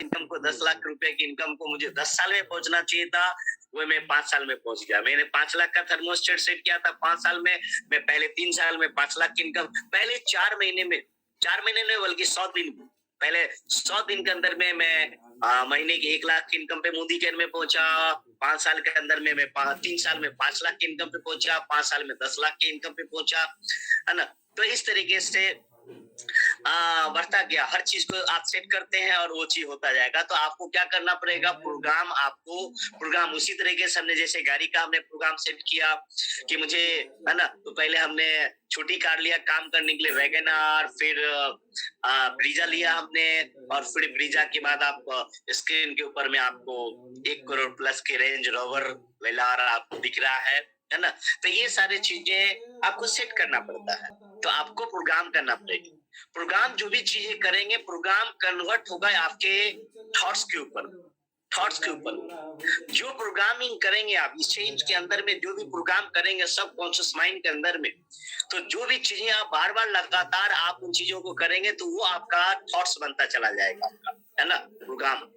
Income को 10 लाख रुपए की इनकम को मुझे 10 साल में पहुंचना चाहिए था, वो मैं 5 साल में पहुंच गया। मैंने 5 लाख का थर्मोस्टेट सेट किया था 5 साल में, मैं पहले 3 साल में 5 लाख की इनकम, पहले 4 महीने में, 4 महीने में बल्कि 100 दिन, पहले 100 दिन के अंदर में मैं महीने की 1 लाख की इनकम पे मोदी केयर में पहुंचा। 5 साल के अंदर में मैं 3 साल में 5 लाख की इनकम पे पहुंचा, 5 साल में 10 लाख की इनकम पे पहुंचा, है ना। तो इस तरीके से बढ़ता गया। हर चीज को आप सेट करते हैं और वो चीज होता जाएगा। तो आपको क्या करना पड़ेगा, प्रोग्राम, आपको प्रोग्राम उसी तरीके से हमने जैसे गाड़ी का हमने प्रोग्राम सेट किया कि मुझे, है ना, तो पहले हमने छोटी कार लिया काम करने के लिए, वैगनआर, फिर ब्रीजा लिया हमने, और फिर ब्रीजा के बाद आप स्क्रीन के ऊपर में आपको 1 करोड़ प्लस के रेंज रोवर वेलार आपको दिख रहा है ना। तो ये सारी चीजें आपको सेट करना पड़ता है। तो आपको प्रोग्राम करना पड़ेगा। प्रोग्राम जो भी चीजें करेंगे, प्रोग्राम कन्वर्ट होगा आपके थॉट्स के ऊपर, थॉट्स के ऊपर। जो प्रोग्रामिंग करेंगे आप इस चेंज के अंदर में, जो भी प्रोग्राम करेंगे सब कॉन्शियस माइंड के अंदर में, तो जो भी चीजें आप बार बार लगातार आप उन चीजों को करेंगे तो वो आपका थॉट्स बनता चला जाएगा आपका, है ना, प्रोग्राम।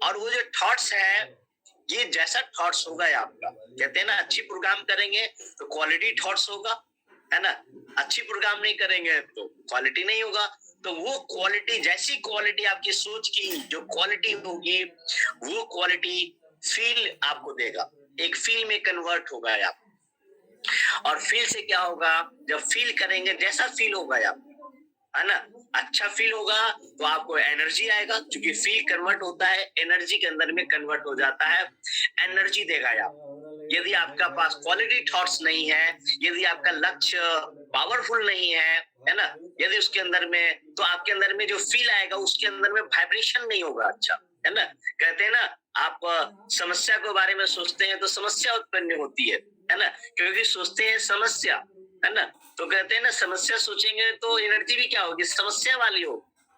और वो जो थॉट्स है, ये जैसा थॉट्स होगा आपका, कहते हैं ना, अच्छी प्रोग्राम करेंगे तो क्वालिटी थॉट्स होगा, है ना। अच्छी प्रोग्राम नहीं करेंगे तो क्वालिटी नहीं होगा। तो वो क्वालिटी, जैसी क्वालिटी आपकी सोच की जो क्वालिटी होगी, वो क्वालिटी फील आपको देगा, एक फील में कन्वर्ट होगा आप। और फील से क्या होगा, जब फील करेंगे जैसा फील होगा आप, है ना, अच्छा फील होगा तो आपको एनर्जी आएगा, क्योंकि फील कन्वर्ट होता है एनर्जी के अंदर में, कन्वर्ट हो जाता है, एनर्जी देगा आप। यदि आपका पास क्वालिटी थॉट्स नहीं है, यदि आपका लक्ष्य पावरफुल नहीं है ना, यदि उसके अंदर में, तो आपके अंदर में जो फील आएगा उसके अंदर में वाइब्रेशन नहीं होगा अच्छा, है ना। कहते हैं ना, आप समस्या के बारे में सोचते हैं तो समस्या उत्पन्न होती है ना, क्योंकि सोचते हैं समस्या, है ना। तो कहते हैं ना, समस्या सोचेंगे तो एनर्जी भी क्या होगी, समस्या वाली हो,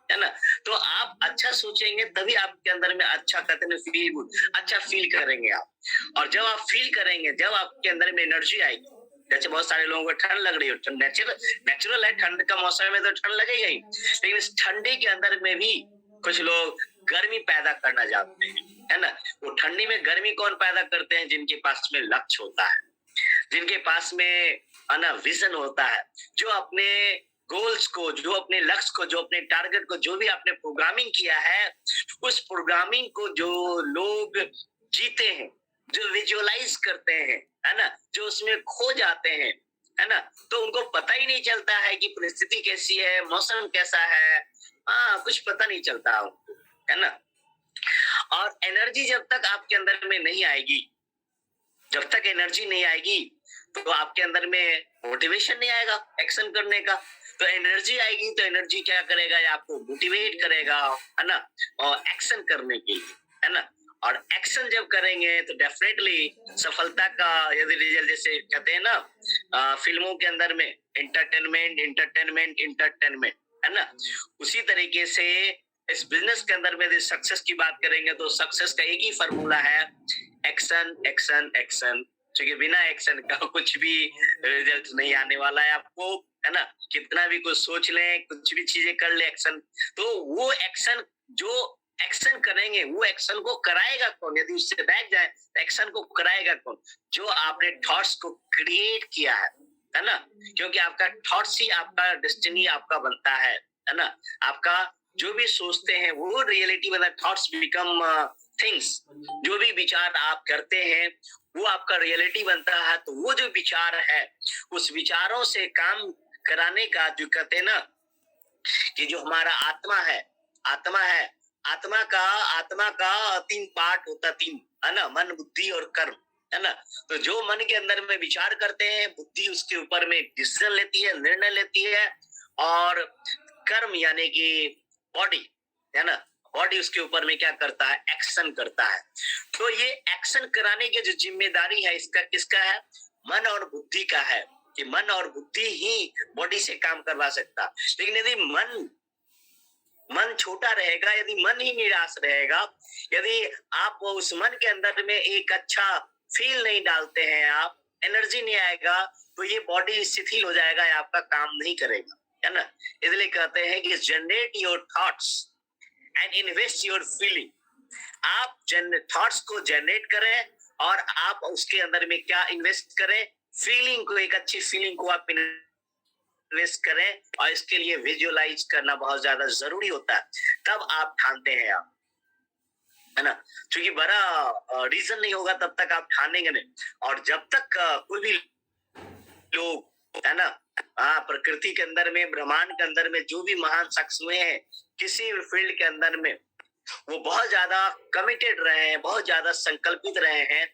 है ना। तो आप अच्छा सोचेंगे तभी आपके अंदर में अच्छा, कहते हैं फील गुड, अच्छा फील करेंगे आप। और जब आप फील करेंगे, जब आपके अंदर में एनर्जी आएगी, जैसे बहुत सारे लोगों को ठंड लग रही हो, नेचुरल है, ठंड का मौसम में तो ठंड लगेगा ही, लेकिन इस ठंडी के अंदर में भी कुछ लोग गर्मी पैदा करना चाहते हैं, है ना। वो ठंडी में गर्मी कौन पैदा करते हैं, जिनके पास में लक्ष्य होता है, जिनके पास में विजन होता है, जो अपने गोल्स को, जो अपने लक्ष्य को, जो अपने टारगेट को, जो भी आपने प्रोग्रामिंग किया है, उस प्रोग्रामिंग को जो लोग जीते हैं, जो विजुअलाइज करते हैं, है ना, जो उसमें खो जाते हैं, है ना, तो उनको पता ही नहीं चलता है कि परिस्थिति कैसी है, मौसम कैसा है, कुछ पता नहीं चलता उनको, है ना। और एनर्जी जब तक आपके अंदर में नहीं आएगी, जब तक एनर्जी नहीं आएगी, तो आपके अंदर में मोटिवेशन नहीं आएगा एक्शन करने का। तो एनर्जी आएगी तो एनर्जी क्या करेगा, आपको मोटिवेट करेगा, है ना, और एक्शन करने के लिए, है ना। और एक्शन जब करेंगे तो डेफिनेटली सफलता का यदि रिजल्ट, जैसे कहते हैं ना फिल्मों के अंदर में, एंटरटेनमेंट एंटरटेनमेंट एंटरटेनमेंट, है ना, उसी तरीके से इस बिजनेस के अंदर में यदि सक्सेस की बात करेंगे तो सक्सेस का एक ही फॉर्मूला है, एक्शन एक्शन एक्शन। क्योंकि बिना एक्शन का कुछ भी रिजल्ट नहीं आने वाला है आपको, है ना। कितना भी कुछ सोच लें, कुछ भी चीजें कर ले, एक्शन, तो वो एक्शन, जो एक्शन करेंगे वो एक्शन को कराएगा कौन, यदि उससे बैठ जाए तो एक्शन को कराएगा कौन, जो आपने थॉट्स को क्रिएट किया है ना। क्योंकि आपका थॉट्स ही आपका डेस्टिनी आपका बनता है ना। आपका जो भी सोचते हैं वो रियलिटी बना, थॉट्स बिकम थिंग्स। जो भी विचार आप करते हैं वो आपका रियलिटी बनता है। तो वो जो विचार है, उस विचारों से काम कराने का, जो कहते हैं ना कि जो हमारा आत्मा है, आत्मा है, आत्मा का 3 पार्ट होता, 3, है ना, मन बुद्धि और कर्म, है ना। तो जो मन के अंदर में विचार करते हैं, बुद्धि उसके ऊपर में डिसीजन लेती है, निर्णय लेती है, और कर्म यानी कि बॉडी, है ना, बॉडी उसके ऊपर में क्या करता है, एक्शन करता है। तो ये एक्शन कराने की जो जिम्मेदारी है, इसका किसका है, मन और बुद्धि का है, कि मन और बुद्धि ही बॉडी से काम करवा सकता। लेकिन यदि मन छोटा रहेगा, यदि मन ही निराश रहेगा, यदि आप उस मन के अंदर में एक अच्छा फील नहीं डालते हैं, आप एनर्जी नहीं आएगा, तो ये बॉडी शिथिल हो जाएगा, आपका काम नहीं करेगा, है ना। इसलिए कहते हैं कि generate your thoughts, and invest your feeling. आप थॉट्स को जनरेट करें और आप उसके अंदर में क्या इन्वेस्ट करें, फीलिंग को, एक अच्छी फीलिंग को आप इन्वेस्ट करें, और इसके लिए विजुअलाइज करना बहुत ज्यादा जरूरी होता है, तब आप ठानते हैं आप, है ना। क्योंकि बड़ा रीजन नहीं होगा तब तक आप ठानेंगे नहीं। और जब तक कोई भी लोग, है ना, हाँ, प्रकृति के अंदर में, ब्रह्मांड के अंदर में जो भी महान शख्स हुए हैं किसी भी फील्ड के अंदर में, वो बहुत ज्यादा कमिटेड रहे हैं, बहुत ज्यादा संकल्पित रहे हैं,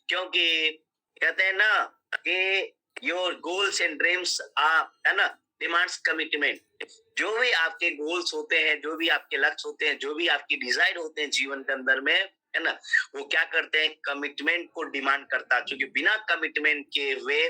क्योंकि कहते हैं ना कि your goals and dreams are, है ना, डिमांड्स कमिटमेंट। जो भी आपके गोल्स होते हैं, जो भी आपके लक्ष्य होते हैं, जो भी आपके डिजायर होते हैं जीवन के अंदर में, है ना, वो क्या करते हैं, कमिटमेंट को डिमांड करता है। क्योंकि बिना कमिटमेंट के हुए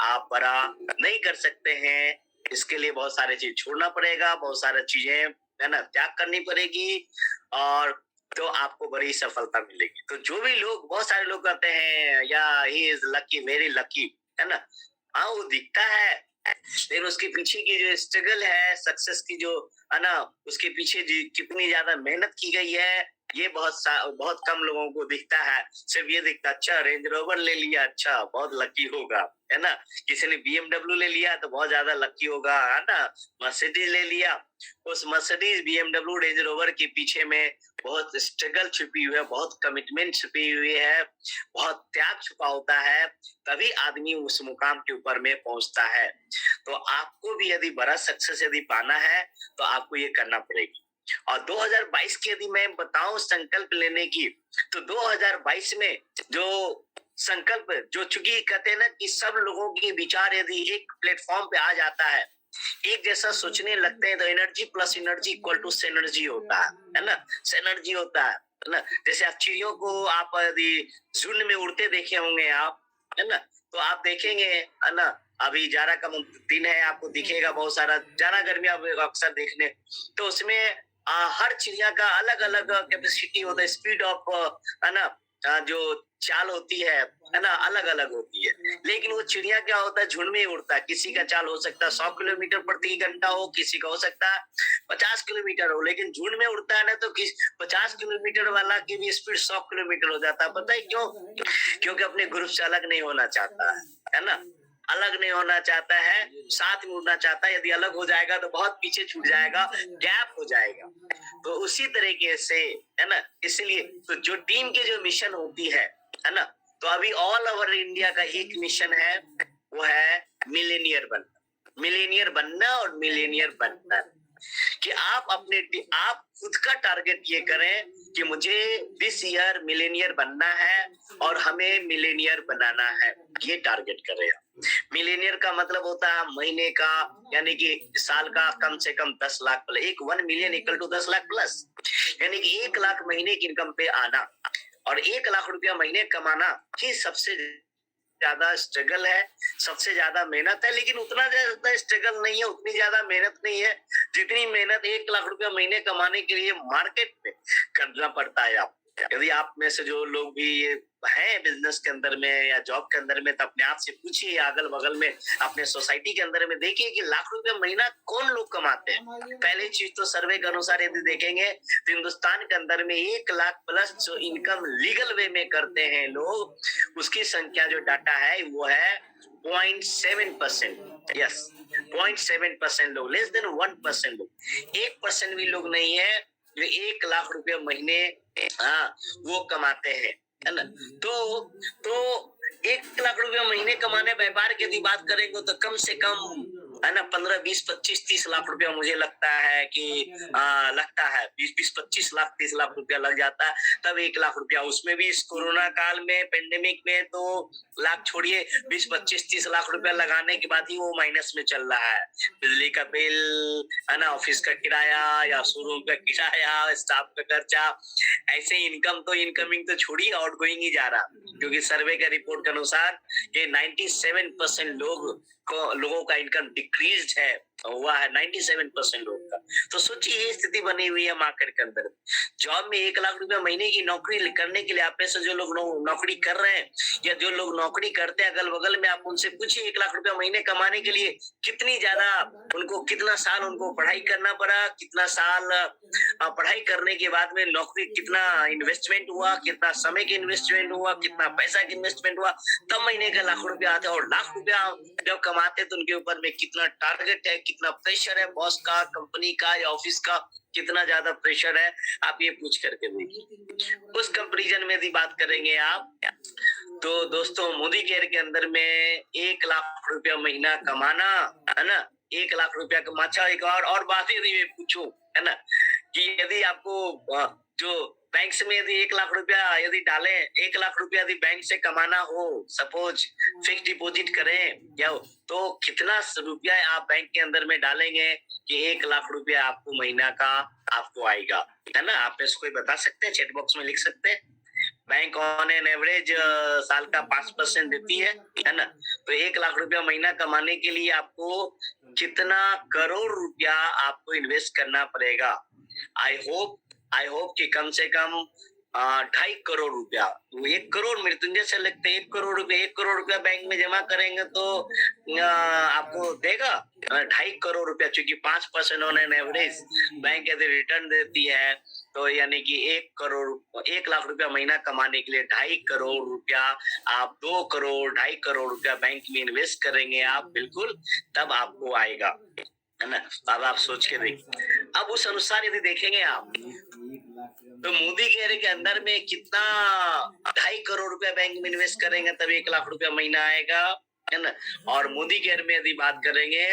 आप बड़ा नहीं कर सकते हैं। इसके लिए बहुत सारी चीज छोड़ना पड़ेगा, बहुत सारी चीजें, है ना, त्याग करनी पड़ेगी, और तो आपको बड़ी सफलता मिलेगी। तो जो भी लोग, बहुत सारे लोग कहते हैं या he is lucky, very lucky, है ना, हाँ वो दिखता है, लेकिन उसके पीछे की जो स्ट्रगल है, सक्सेस की जो, है ना, उसके पीछे कितनी ज्यादा मेहनत की गई है, ये बहुत कम लोगों को दिखता है। सिर्फ ये दिखता, अच्छा रेंज रोवर ले लिया, अच्छा बहुत लकी होगा, है ना। किसी ने BMW ले लिया तो बहुत ज्यादा लकी होगा, है ना। मर्सिडीज ले लिया, उस मर्सिडीज, BMW, रेंज रोवर के पीछे में बहुत स्ट्रगल छुपी हुई है, बहुत कमिटमेंट छुपी हुई है, बहुत त्याग छुपा होता है, तभी आदमी उस मुकाम के ऊपर में पहुंचता है। तो आपको भी यदि बड़ा सक्सेस यदि पाना है तो आपको ये करना पड़ेगी। और 2022 की यदि मैं बताऊं संकल्प लेने की, तो 2022 में जो संकल्प, जो चूंकि कहते हैं ना कि सब लोगों के विचार यदि एक प्लेटफॉर्म पे आ जाता है, एक जैसा सोचने लगते हैं, तो energy plus energy equal to synergy होता है ना, सिनर्जी होता है ना। जैसे आप चिड़ियों को आप यदि झुंड में उड़ते देखे होंगे आप, है ना, तो आप देखेंगे, है ना, अभी जाड़ा का दिन है, आपको दिखेगा बहुत सारा, जाड़ा गर्मी आप अक्सर देखने, तो उसमें हर चिड़िया का अलग अलग कैपेसिटी होता है, स्पीड ऑफ, है ना, जो चाल होती है ना, अलग अलग होती है। लेकिन वो चिड़िया क्या होता है, झुंड में उड़ता है। किसी का चाल हो सकता है 100 किलोमीटर प्रति घंटा हो, किसी का हो सकता है 50 किलोमीटर हो, लेकिन झुंड में उड़ता है ना, तो 50 किलोमीटर वाला की भी स्पीड 100 किलोमीटर हो जाता है। पता है क्यों? क्योंकि अपने ग्रुप से अलग नहीं होना चाहता है ना, अलग नहीं होना चाहता है, साथ में उड़ना चाहता है। यदि अलग हो जाएगा तो बहुत पीछे छूट जाएगा, गैप हो जाएगा। तो उसी तरीके से, है ना, इसलिए तो जो टीम की जो मिशन होती है ना, तो अभी ऑल ओवर इंडिया का एक मिशन है, वो है मिलेनियर बनना, मिलेनियर बनना और मिलेनियर बनना। कि आप आप खुद का टारगेट ये करें कि मुझे दिस ईयर मिलेनियर बनना है और हमें मिलेनियर बनाना है, ये टारगेट करें। मिलेनियर का मतलब होता है महीने का, यानी कि साल का कम से कम 10 lakh plus, 1 million equal to 10 lakh plus, यानी कि 1 लाख महीने की इनकम पे आना, और 1 लाख रुपया महीने कमाना ही सबसे ज्यादा स्ट्रगल है, सबसे ज्यादा मेहनत है। लेकिन उतना ज्यादा स्ट्रगल नहीं है, उतनी ज्यादा मेहनत नहीं है जितनी मेहनत 1 लाख रुपया महीने कमाने के लिए मार्केट में करना पड़ता है। आप यदि आप में से जो लोग भी हैं बिजनेस के अंदर में या जॉब के अंदर में, तो अपने आप से पूछिए, अगल बगल में अपने सोसाइटी के अंदर में देखिए कि लाख रुपया महीना कौन लोग कमाते हैं। पहली चीज तो सर्वे के अनुसार यदि देखेंगे तो हिंदुस्तान के अंदर में 1 लाख प्लस जो इनकम लीगल वे में करते हैं लोग, उसकी संख्या जो डाटा है वो है 0.7%। यस, 0.7% लोग, लेस देन 1% लोग, 1% भी लोग नहीं है जो 1 लाख रुपया महीने वो कमाते हैं, है ना। तो 1 लाख रुपया महीने कमाने व्यापार की यदि बात करेंगे तो कम से कम, है ना, 15, 20, 25, 30 लाख रुपया मुझे लगता है कि लगता है 20, 25 लाख, 30 लाख रुपया लग जाता है, तब 1 लाख रुपया। उसमें भी इस कोरोना काल में, पेंडेमिक में तो लाख छोड़िए, 20, 25, 30 लाख रुपया लगाने के बाद ही वो माइनस में चल रहा है। बिजली का बिल, है ना, ऑफिस का किराया या शोरूम का किराया, स्टाफ का खर्चा, ऐसे इनकम तो, इनकमिंग तो छोड़िए, आउटगोइंग ही जा रहा। क्योंकि सर्वे का रिपोर्ट के अनुसार ये 97% लोग लोगों का इनकम डिक्रीज है, हुआ है 97% लोगों का। तो सोचिए ये स्थिति बनी हुई है मार्केट के अंदर। जॉब में 1 लाख रुपया महीने की नौकरी करने के लिए आप में से जो लोग नौकरी कर रहे हैं या जो लोग नौकरी करते हैं अगल बगल में, आप उनसे पूछिए 1 लाख रुपया महीने कमाने के लिए कितनी ज्यादा उनको, कितना साल उनको पढ़ाई करना पड़ा, कितना साल पढ़ाई करने के बाद में नौकरी, कितना इन्वेस्टमेंट हुआ, कितना समय का इन्वेस्टमेंट हुआ, कितना पैसा का इन्वेस्टमेंट हुआ, तब महीने का 1 लाख रुपया आता है। और 1 लाख रुपया जब कमाते तो उनके ऊपर में कितना टारगेट है, कितना प्रेशर है बॉस का, कंपनी का या ऑफिस का, कितना ज्यादा प्रेशर है, आप ये पूछ करके देखिए। उस कंपैरिजन में भी बात करेंगे आप। तो दोस्तों मोदी केयर के अंदर में 1 लाख रुपया महीना कमाना, है ना, 1 लाख रुपया कमा, अच्छा एक और बात यदि मैं पूछूं, है ना, कि यदि आपको जो बैंक में यदि 1 लाख रुपया यदि डालें, 1 लाख रुपया यदि बैंक से कमाना हो, सपोज फिक्स डिपॉजिट करें या, तो कितना रुपया आप बैंक के अंदर में डालेंगे कि 1 लाख रुपया आपको महीना का आपको आएगा, है ना। आप इसको बता सकते हैं, चैट बॉक्स में लिख सकते हैं। बैंक ऑन एन एवरेज साल का 5% देती है ना। तो 1 लाख रुपया महीना कमाने के लिए आपको कितना करोड़ रुपया आपको इन्वेस्ट करना पड़ेगा। आई होप कि कम से कम 2.5 करोड़ रुपया, 1 करोड़ मृत्युंजय से लगते 1 करोड़ रुपया बैंक में जमा करेंगे तो आपको देगा 2.5 करोड़ रुपया, चूंकि 5% ऑन एन एवरेज बैंक यदि रिटर्न देती है, तो यानी कि 1 लाख रुपया महीना कमाने के लिए 2.5 करोड़ रुपया आप 2 करोड़ 2.5 करोड़ रुपया बैंक में इन्वेस्ट करेंगे आप, बिल्कुल, तब आपको आएगा, है ना। अब आप सोच के देखिए। अब उस अनुसार यदि देखेंगे आप, तो मोदी केयर के अंदर में कितना 2.5 करोड़ रुपया बैंक में इन्वेस्ट करेंगे तब 1 लाख रुपया महीना आएगा, है ना। और मोदी केयर में यदि बात करेंगे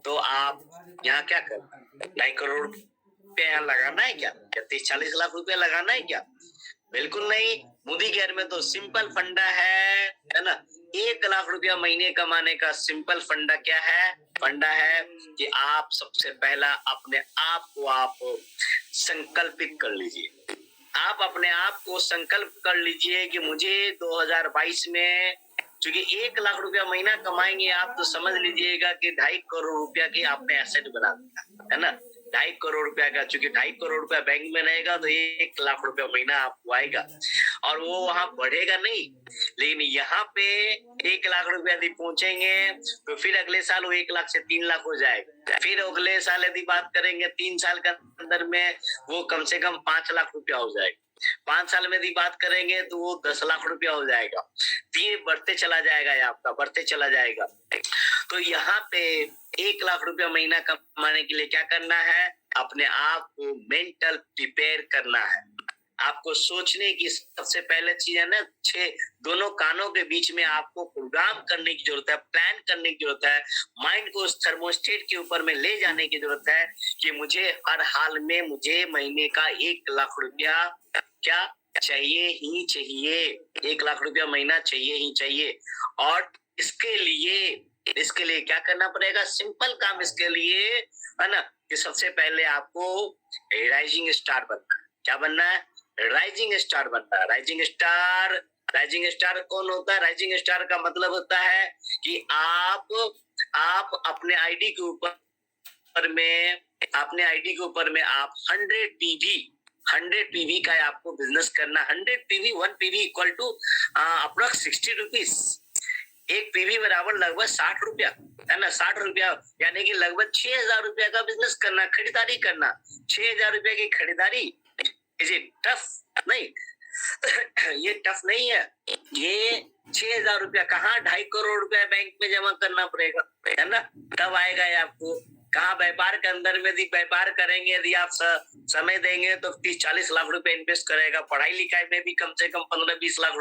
तो आप यहाँ क्या कर, 2.5 करोड़ रुपया यहाँ लगाना है क्या, 30-40 लाख रुपया लगाना है क्या? बिल्कुल नहीं। मोदी केयर में तो सिंपल फंडा है ना। 1 लाख रुपया महीने कमाने का सिंपल फंडा क्या है? फंडा है कि आप सबसे पहला अपने आप को आप संकल्पित कर लीजिए। आप अपने आप को संकल्प कर लीजिए कि मुझे 2022 में, क्योंकि 1 लाख रुपया महीना कमाएंगे आप, तो समझ लीजिएगा कि 2.5 करोड़ रुपया की आपने एसेट बना दिया, है ना। 2.5 करोड़ रुपया का, चूंकि 2.5 करोड़ रुपया बैंक में रहेगा तो 1 लाख रुपया महीना आपको आएगा, और वो वहां बढ़ेगा नहीं। लेकिन यहाँ पे 1 लाख रुपया यदि पहुंचेंगे तो फिर अगले साल वो 1 लाख से 3 लाख हो जाएगा। फिर अगले साल यदि बात करेंगे 3 साल के अंदर में वो कम से कम 5 लाख रुपया हो जाएगा। 5 साल में यदि बात करेंगे तो वो 10 लाख रुपया हो जाएगा। तो ये बढ़ते चला जाएगा, आपका बढ़ते चला जाएगा। तो यहाँ पे 1 लाख रुपया महीना कमाने के लिए क्या करना है? अपने आप को मेंटल प्रिपेयर करना है। आपको सोचने की सबसे पहले चीज है ना, दोनों कानों के बीच में आपको प्रोग्राम करने की जरूरत है, प्लान करने की जरूरत है, माइंड को उस थर्मोस्टेट के ऊपर में ले जाने की जरूरत है कि मुझे हर हाल में मुझे महीने का 1 लाख रुपया क्या चाहिए ही चाहिए, 1 लाख रुपया महीना चाहिए ही चाहिए। और इसके लिए क्या करना पड़ेगा? सिंपल काम इसके लिए, है ना, कि सबसे पहले आपको राइजिंग स्टार बनना है। क्या बनना है? राइजिंग स्टार बनना है। राइजिंग स्टार कौन होता है? राइजिंग स्टार का मतलब होता है कि आप अपने आईडी के ऊपर में आप 100 पीवी का आपको बिजनेस करना। 100 PV, 1 PV equal to approx 60 rupees. 1 PV बराबर लगभग 60 रुपया, है ना। 60 रुपया यानी कि लगभग 6,000 रुपया का बिजनेस करना, खरीदारी करना। 6,000 रुपया की खरीदारी, इज इट टफ? नहीं ये टफ नहीं है। ये 6,000 रुपया कहाँ 2.5 करोड़ रुपया बैंक में जमा करना पड़ेगा, है ना, तब आएगा ये आपको। कहाँ व्यापार के अंदर में यदि व्यापार करेंगे, यदि आप समय देंगे तो 30-40 लाख रुपया इन्वेस्ट करेगा। पढ़ाई लिखाई में भी कम से कम 15-20 लाख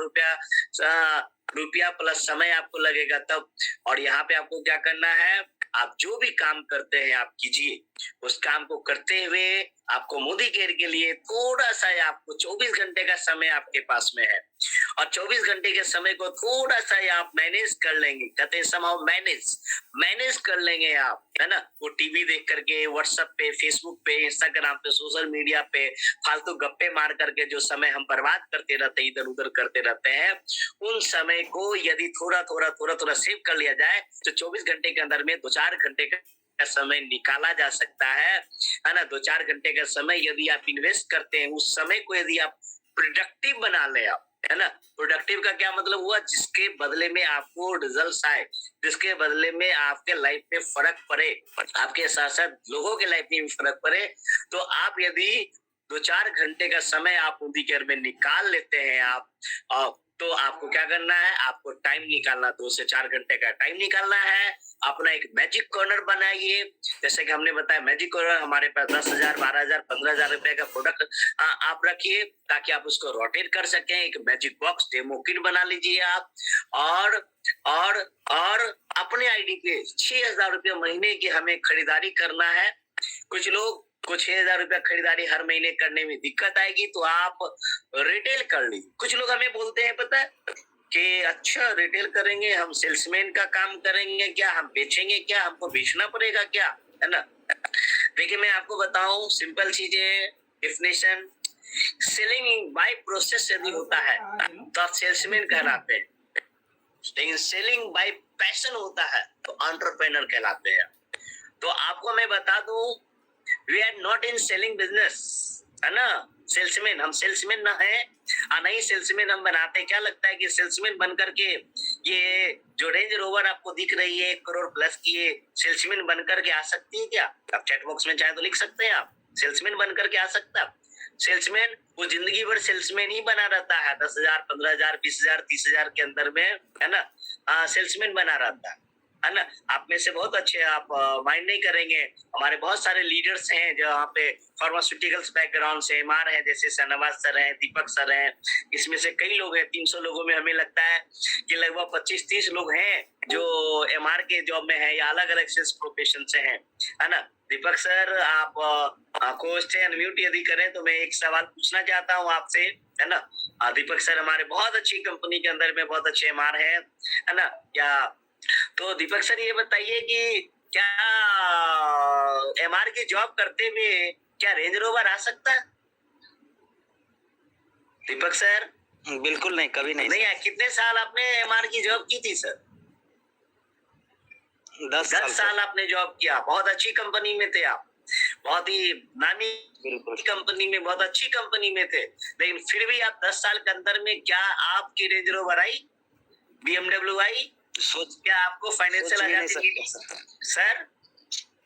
रुपया प्लस समय आपको लगेगा तब। और यहाँ पे आपको क्या करना है? आप जो भी काम करते हैं आप कीजिए। उस काम को करते हुए आपको मोदी केयर के लिए थोड़ा सा, आपको 24 घंटे का समय आपके पास में है, और 24 घंटे के समय को थोड़ा सा आप मैनेज कर लेंगे, कहते हैं समहाउ मैनेज कर लेंगे आप, है ना। वो टीवी देख करके, व्हाट्सएप पे, फेसबुक पे, इंस्टाग्राम पे, सोशल मीडिया पे फालतू गप्पे मार करके जो समय हम बर्बाद करते रहते हैं, इधर उधर करते रहते हैं, उन समय को यदि थोड़ा थोड़ा सेव कर लिया जाए तो 24 घंटे के अंदर में 2-4 घंटे का समय निकाला जा सकता है ना। 2-4 घंटे का समय यदि आप इन्वेस्ट करते हैं, उस समय को यदि आप प्रोडक्टिव बना ले आप, है ना। प्रोडक्टिव का क्या मतलब हुआ? जिसके बदले में आपको रिजल्ट आए, जिसके बदले में आपके लाइफ में फर्क पड़े, आपके साथ साथ लोगों के लाइफ में भी फर्क पड़े। तो आप यदि 2-4 घंटे का समय आप उनकी केयर में निकाल लेते हैं आप, तो आपको क्या करना है? आपको टाइम निकालना, 2 से 4 घंटे का टाइम निकालना है। अपना एक मैजिक कॉर्नर बनाइए, जैसे कि हमने बताया मैजिक कॉर्नर हमारे पास 10,000, 12,000, 15,000 रुपए का प्रोडक्ट आप रखिए ताकि आप उसको रोटेट कर सकें। एक मैजिक बॉक्स डेमो किट बना लीजिए आप, और और और अपने आईडी पे 6,000 रुपये महीने की हमें खरीदारी करना है। कुछ लोग को 6,000 रुपया खरीदारी हर महीने करने में दिक्कत आएगी, तो आप रिटेल कर लीजिए। कुछ लोग हमें बोलते हैं पता है कि अच्छा रिटेल करेंगे, हम सेल्समैन का काम करेंगे क्या, हम बेचेंगे क्या, हमको बेचना पड़ेगा क्या, है ना। देखिए मैं आपको बताऊं सिंपल चीजें, डेफिनेशन, सेलिंग बाय प्रोसेस यदि होता है तो आप सेल्समैन कहलाते हैं, लेकिन सेलिंग बाय पैशन होता है तो एंटरप्रेन्योर कहलाते हैं। तो आपको मैं बता दूं, we are not in selling business, है ना। सेल्समैन, हम सेल्समैन ना है, नहीं सेल्समैन हम बनाते। क्या लगता है कि सेल्समैन बन करके ये जो रेंज रोवर आपको दिख रही है 1 करोड़ प्लस की, ये सेल्समैन बन करके आ सकती है क्या? आप चैट बॉक्स में चाहे तो लिख सकते हैं, आप सेल्समैन बन करके आ सकता है। सेल्समैन वो जिंदगी भर सेल्समैन ही बना रहता है, 10,000, 15,000, 20,000, 30,000 के अंदर में, है ना। सेल्समैन बना रहता है ना। आप में से बहुत अच्छे, आप माइंड नहीं करेंगे, हमारे बहुत सारे लीडर्स हैं जो यहाँ पे फार्मास्यूटिकल्स बैकग्राउंड से एमआर है, जैसे शहनवाज सर हैं, दीपक सर हैं, इसमें से कई लोग हैं। 300 लोगों में हमें लगता है कि लगभग 25-30 लोग हैं जो एमआर के जॉब में है या अलग अलग सेल्स प्रोफेशन से हैं, है ना। दीपक सर आप क्वेश्चन अनम्यूट यदि करें तो मैं एक सवाल पूछना चाहता हूँ आपसे, है ना। दीपक सर हमारे बहुत अच्छी कंपनी के अंदर में बहुत अच्छे एमआर है ना। क्या तो दीपक सर ये बताइए कि क्या एमआर की जॉब करते हुए क्या रेंज रोवर आ सकता है? दीपक सर बिल्कुल नहीं, कभी नहीं। नहीं, कितने साल आपने एमआर की जॉब की थी सर? 10 साल आपने जॉब किया, बहुत अच्छी कंपनी में थे आप, बहुत ही नामी कंपनी में, बहुत अच्छी कंपनी में थे, लेकिन फिर भी आप 10 साल के अंदर में क्या आपकी रेंज रोवर आई, BMW आई? सोच क्या आपको फाइनेंशियल आजादी मिली? सर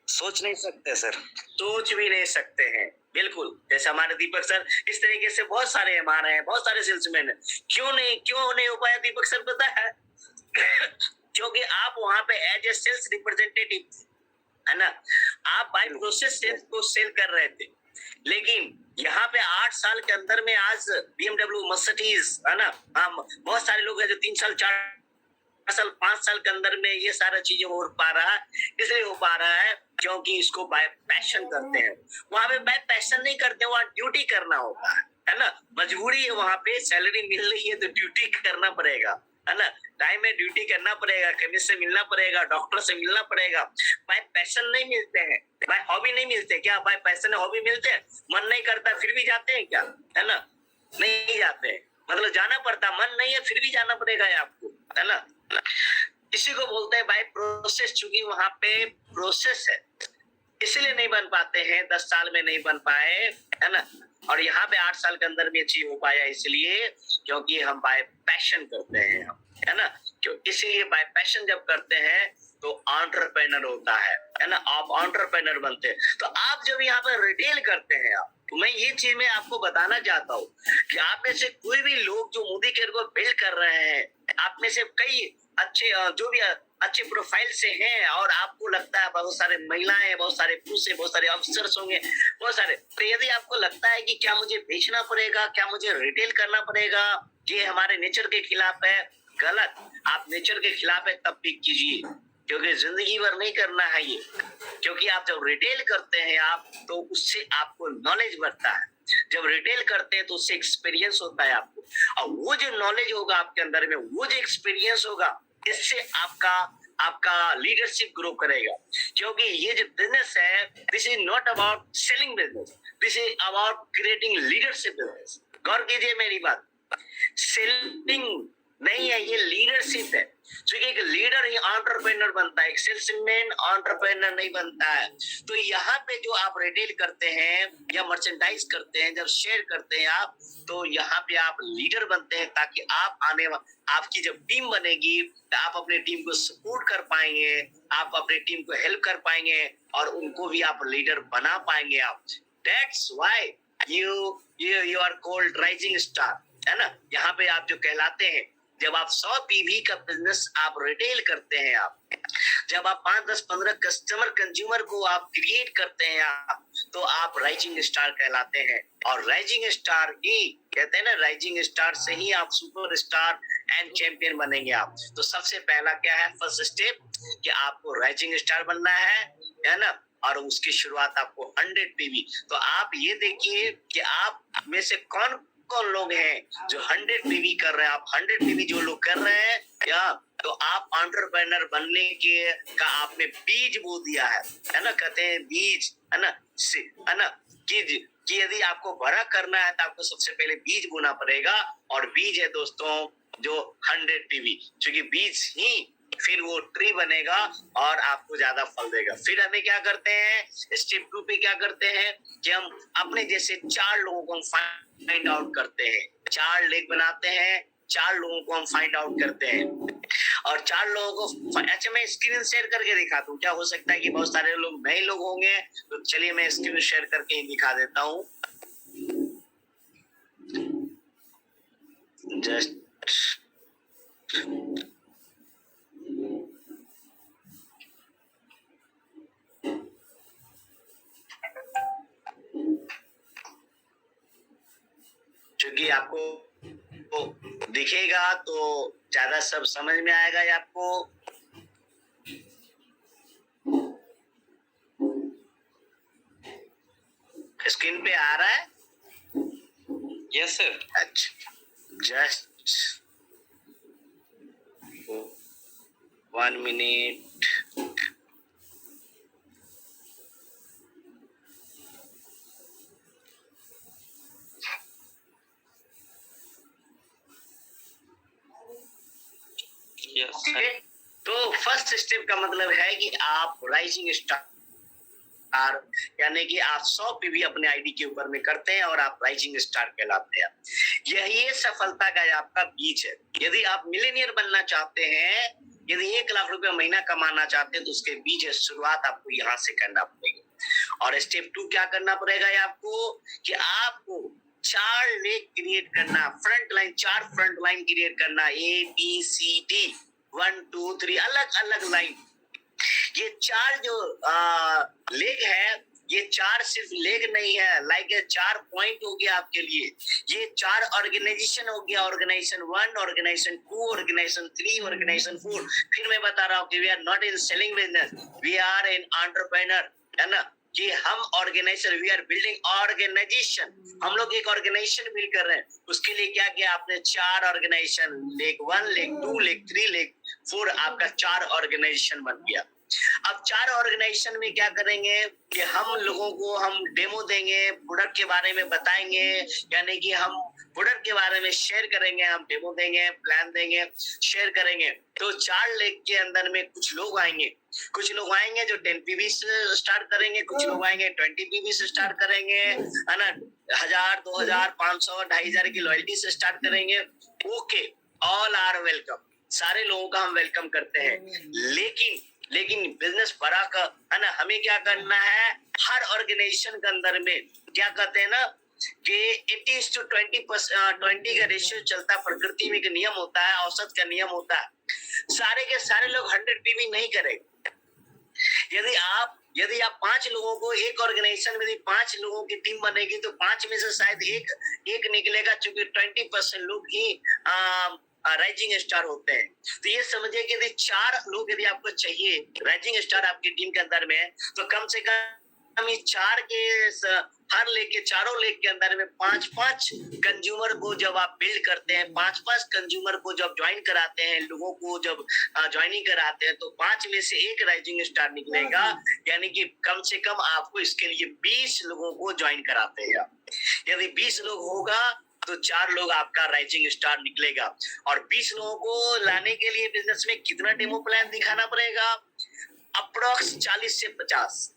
सोच नहीं सकते सर, सोच भी नहीं सकते हैं, बिल्कुल। जैसे हमारे दीपक सर, इस तरीके से बहुत सारे हमारे हैं, बहुत सारे सेल्समैन है। क्यों नहीं हो पाया दीपक सर पता है? क्योंकि आप वहां पे एज ए सेल्स रिप्रेजेंटेटिव, है ना, आप बाय प्रोसेस सेल्स को सेल कर रहे थे, लेकिन यहाँ पे 8 साल के अंदर में आज BMW, मर्सिडीज, है ना, हम बहुत सारे लोग हैं जो 3 साल 4 साल 5 साल के अंदर में ये सारा चीजें हो पा रहा है। इसलिए हो पा रहा है क्योंकि इसको बाय पैशन करते हैं। वहां पे बाय पैशन नहीं करते, वहां ड्यूटी करना होता है ना। मजबूरी है, वहां पे सैलरी मिल रही है तो ड्यूटी करना पड़ेगा, है ना। टाइम में ड्यूटी करना पड़ेगा, केमिस्ट से मिलना पड़ेगा, डॉक्टर से मिलना पड़ेगा। बाय पैशन नहीं मिलते हैं, बाय हॉबी नहीं मिलते। क्या बाय पैशन हॉबी मिलते हैं? मन नहीं करता फिर भी जाते हैं क्या, है ना? नहीं जाते हैं, मतलब जाना पड़ता, मन नहीं है फिर भी जाना पड़ेगा आपको, है ना। इसी को बोलते हैं बाय प्रोसेस, चूंकि वहां पे प्रोसेस है इसलिए नहीं बन पाते हैं, 10 साल में नहीं बन पाए, है ना। और यहाँ पे 8 साल के अंदर में अचीव हो पाया इसलिए क्योंकि हम बाय पैशन करते हैं, है ना। क्यों? इसीलिए बाय पैशन जब करते हैं तो एंटरप्रेन्योर होता है ना। आप एंटरप्रेन्योर बनते हैं। तो आप जब यहाँ पर रिटेल करते हैं आप, तो मैं ये चीज मैं आपको बताना चाहता हूँ कि आप में से कोई भी लोग जो मोदी केयर को बिल्ड कर रहे हैं, आप में से कई अच्छे जो भी अच्छे प्रोफाइल से हैं, और आपको लगता है बहुत सारे महिलाएं, बहुत सारे पुरुष हैं, बहुत सारे अफसर्स होंगे, बहुत सारे, तो यदि आपको लगता है कि क्या मुझे बेचना पड़ेगा, क्या मुझे रिटेल करना पड़ेगा, ये हमारे नेचर के खिलाफ है, गलत। आप नेचर के खिलाफ है तब भी कीजिए, क्योंकि जिंदगी भर नहीं करना है ये। क्योंकि आप जब रिटेल करते हैं आप, तो उससे आपको नॉलेज बढ़ता है, जब रिटेल करते हैं तो उससे एक्सपीरियंस होता है आपको, और वो जो नॉलेज होगा आपके अंदर में, वो जो एक्सपीरियंस होगा, इससे आपका आपका लीडरशिप ग्रो करेगा। क्योंकि ये जो बिजनेस है, this is not about selling business, this is about creating leadership business. गौर कीजिए मेरी बात, सेलिंग नहीं है, ये लीडरशिप है। क्योंकि एक लीडर ही एंटरप्रेन्योर बनता है, एक सेल्समैन एंटरप्रेन्योर नहीं बनता है। तो यहाँ पे जो आप रिटेल करते हैं या मर्चेंडाइज करते हैं, जब शेयर करते हैं आप, तो यहाँ पे आप लीडर बनते हैं, ताकि आप आपकी जब टीम बनेगी तो आप अपने टीम को सपोर्ट कर पाएंगे, आप अपनी टीम को हेल्प कर पाएंगे, और उनको भी आप लीडर बना पाएंगे आप। That's why you are called rising star, है ना। यहाँ पे आप जो कहलाते हैं, जब आप 100 पीवी का बिजनेस आप रिटेल करते हैं, आप जब आप 5, 10, 15 कस्टमर कंज्यूमर को आप क्रिएट करते हैं आप, तो आप राइजिंग स्टार कहलाते हैं। और राइजिंग स्टार ही कहते हैं ना, राइजिंग स्टार से ही आप सुपर स्टार एंड चैंपियन बनेंगे आप। तो सबसे पहला क्या है, फर्स्ट स्टेप, कि आपको राइजिंग स्टार बनना है ना। और उसकी शुरुआत आपको 100 पीवी। तो आप ये देखिए कि आप में से कौन कौन लोग हैं जो 100 पीवी कर रहे हैं। आप 100 पीवी जो लोग कर रहे हैं क्या, तो आप एंटरप्रेन्योर बनने के का आपने बीज बो दिया है ना। कहते हैं बीज, है ना कि यदि आपको बड़ा करना है तो आपको सबसे पहले बीज बोना पड़ेगा। और बीज है दोस्तों जो 100 पीवी, क्योंकि बीज ही फिर वो ट्री बनेगा और आपको ज्यादा फल देगा। फिर हमें क्या करते हैं, स्टेप 2 पे क्या करते हैं कि हम अपने जैसे 4 लोगों को हम फाइंड आउट करते हैं, 4 लेग बनाते हैं, 4 लोगों को हम फाइंड आउट करते हैं। और 4 लोगों को, अच्छा मैं स्क्रीन शेयर करके दिखाता हूँ, क्या हो सकता है कि बहुत सारे लोग नए लोग होंगे, तो चलिए मैं स्क्रीन शेयर करके ही दिखा देता हूँ। जस्ट क्योंकि आपको तो दिखेगा तो ज्यादा सब समझ में आएगा ये आपको। स्क्रीन पे आ रहा है? Yes sir. अच्छा, जस्ट 1 मिनट। तो फर्स्ट स्टेप का मतलब है कि आप राइजिंग स्टार, यानी कि आप 100 पीवी अपने आईडी के ऊपर में करते हैं और आप राइजिंग स्टार कहलाते हैं। यही सफलता का आपका बीज है। यदि आप मिलियनियर बनना चाहते हैं, यदि 1 लाख रुपया महीना कमाना चाहते हैं, तो उसके बीज है शुरुआत आपको यहाँ से करना पड़ेगी। और स्टेप 2 क्या करना पड़ेगा आपको, कि आपको 4 लेग क्रिएट करना, front line, 4 front line create करना, ABCD 1 2 3 अलग अलग लाइन। ये 4 जो लेग है, ये 4 सिर्फ लेग नहीं है, लाइक 4 पॉइंट हो गया आपके लिए। ये 4 ऑर्गेनाइजेशन हो गया, ऑर्गेनाइजेशन 1, ऑर्गेनाइजेशन 2, ऑर्गेनाइजेशन 3, ऑर्गेनाइजेशन 4। फिर मैं बता रहा हूँ कि we are not in selling business, we are in entrepreneur, है ना। कि हम organization, we are building organization, हम लोग एक ऑर्गेनाइजेशन बिल्ड कर रहे हैं। उसके लिए क्या किया आपने, 4 organization, leg 1, leg 2, leg 3, leg 4, आपका 4 ऑर्गेनाइजेशन बन गया। अब 4 ऑर्गेनाइजेशन में क्या करेंगे कि हम लोगों को हम डेमो देंगे, प्रोडक्ट के बारे में बताएंगे, यानी कि हम प्रोडक्ट के बारे में शेयर करेंगे, हम डेमो देंगे, प्लान देंगे, शेयर करेंगे। तो 4 लेग के अंदर में कुछ लोग आएंगे जो 10 पीवी से स्टार्ट करेंगे, कुछ लोग आएंगे 20 पीवी से स्टार्ट करेंगे, है ना। 1000, 2000, 500, 2500 की लॉयल्टी से स्टार्ट करेंगे। ओके, ऑल आर वेलकम, सारे लोगों का हम वेलकम करते हैं। लेकिन बिजनेस बड़ा का, है ना, हमें क्या करना है, हर ऑर्गेनाइजेशन के अंदर में क्या कहते हैं ना कि 80:20 का रेशियो चलता है। प्रकृति में एक नियम होता है, औसत का नियम होता है। सारे के सारे लोग 100 पीवी नहीं करेंगे। यदि आप 5 लोगों को एक ऑर्गेनाइजेशन में 5 लोगों की टीम बनेगी, तो 5 में से शायद एक निकलेगा, क्योंकि 20% लोग ही राइजिंग स्टार होते हैं। तो ये समझिए कि 4 लोग यदि आपको चाहिए राइजिंग स्टार आपकी टीम के अंदर में, तो कम से कम चार के हर लेग के चारों लेग के अंदर में 5-5 कंज्यूमर को जब आप बिल्ड करते हैं, 5-5 कंज्यूमर को जब ज्वाइन कराते हैं, लोगों को जब ज्वाइनिंग कराते हैं, तो 5 में से एक राइजिंग स्टार निकलेगा। यानी कि कम से कम आपको इसके लिए 20 लोगों को ज्वाइन कराते हैं। यदि 20 लोग होगा तो 4 लोग आपका राइजिंग स्टार निकलेगा। और 20 लोगों को लाने के लिए बिजनेस में कितना डेमो प्लान दिखाना पड़ेगा? अप्रोक्स 40 से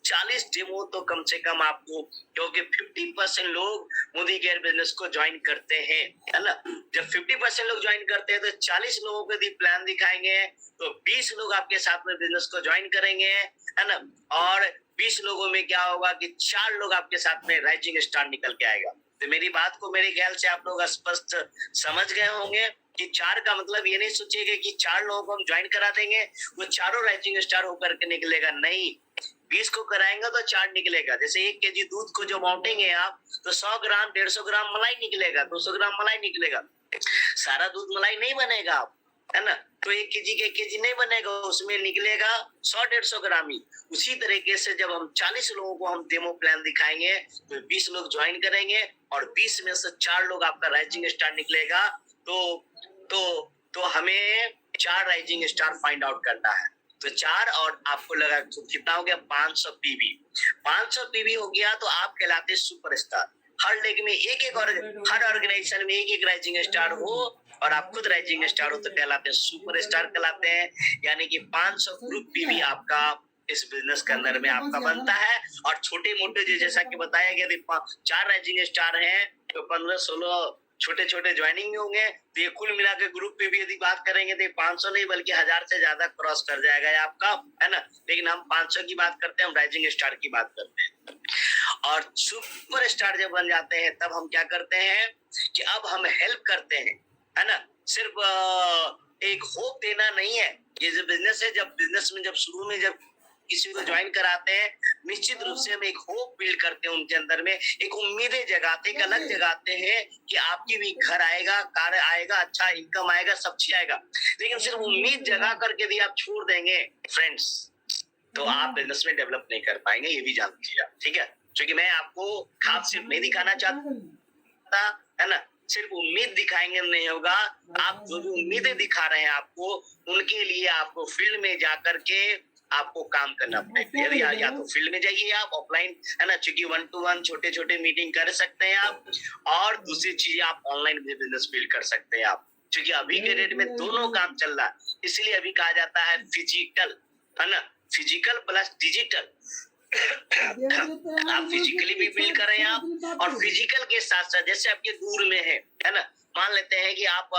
40 डेमो तो कम से कम आपको, क्योंकि 50% लोग मोदी केयर बिजनेस को ज्वाइन करते हैं, है ना। जब 50% लोग ज्वाइन करते हैं तो 40 लोगों को यदि प्लान दिखाएंगे तो 20 लोग आपके साथ में बिजनेस को ज्वाइन करेंगे, है ना। और 20 लोगों में क्या होगा कि 4 लोग आपके साथ में राइजिंग स्टार निकल के आएगा। तो मेरी बात को मेरे ख्याल से आप लोग स्पष्ट समझ गए होंगे कि 4 का मतलब ये नहीं सोचिएगा कि 4 लोगों को हम ज्वाइन करा देंगे वो चारों राइजिंग स्टार होकर के निकलेगा, नहीं। 20 को कराएंगे तो 4 निकलेगा। जैसे 1 केजी दूध को जो बांटेंगे आप तो 100 ग्राम 150 ग्राम मलाई निकलेगा, 200 ग्राम मलाई निकलेगा। सारा दूध मलाई नहीं बनेगा, है ना। तो 1 केजी के 1 केजी नहीं बनेगा, उसमें निकलेगा 100-150 ग्राम ही। उसी तरीके से जब हम 40 लोगों को हम डेमो प्लान दिखाएंगे तो 20 लोग ज्वाइन करेंगे और 20 में से 4 लोग आपका राइजिंग स्टार निकलेगा। तो हमें 4 राइजिंग स्टार फाइंड आउट करना है। तो 4 और आपको लगा तो कितना हो गया? 500 पीवी। 500 पीवी हो गया तो आप कहलाते सुपरस्टार। हर लेग में एक और हर ऑर्गेनाइजेशन में एक राइजिंग स्टार हो और आप खुद राइजिंग स्टार हो तो कहलाते हैं सुपरस्टार कहलाते हैं। यानी कि 500 ग्रुप पीवी आपका इस बिजनेस के अंदर में आपका बनता है। और छोटे मोटे जैसा कि बताया गया 4 राइजिंग स्टार हैं तो 15-16 छोटे छोटे ज्वाइनिंग होंगे। तो ये कुल मिला के ग्रुप पे भी यदि बात करेंगे तो 500 नहीं बल्कि 1000 से ज्यादा क्रॉस कर जाएगा आपका, है ना। लेकिन हम 500 की बात करते हैं, हम राइजिंग स्टार की बात करते हैं। और सुपर स्टार जब बन जाते हैं तब हम क्या करते हैं कि अब हम हेल्प करते हैं, है ना। सिर्फ एक होप देना नहीं है। ये जो बिजनेस है, जब बिजनेस में जब शुरू में जब किसी को ज्वाइन कराते हैं निश्चित रूप से हम एक होप बिल्ड करते हैं उनके अंदर में, एक उम्मीदें जगाते, एक अलग जगाते हैं कि आपकी भी घर आएगा, कार आएगा, अच्छा इनकम आएगा, सब चीज आएगा। लेकिन सिर्फ उम्मीद जगा करके यदि आप छोड़ देंगे फ्रेंड्स तो आप बिजनेस में डेवलप नहीं कर पाएंगे, ये भी जान लीजिए, ठीक है। क्योंकि मैं आपको खाद सिर्फ नहीं दिखाना चाहता, है ना। सिर्फ उम्मीद दिखाएंगे नहीं होगा। आप जो भी उम्मीदें दिखा रहे हैं आपको, उनके लिए आपको फील्ड में जाकर के आपको काम करना पड़ेगा। यदि या तो फील्ड में जाइए आप ऑफलाइन, है ना, क्योंकि 1-to-1 छोटे छोटे मीटिंग कर सकते हैं आप। और दूसरी चीज आप ऑनलाइन भी बिजनेस बिल्ड कर सकते हैं आप, क्योंकि अभी के डेट में दोनों काम चल रहा है। इसलिए अभी कहा जाता है फिजिकल, है ना, फिजिकल प्लस डिजिटल। आप फिजिकली भी बिल्ड कर रहे हैं आप और फिजिकल के साथ साथ जैसे आपके दूर में है ना। मान लेते हैं कि आप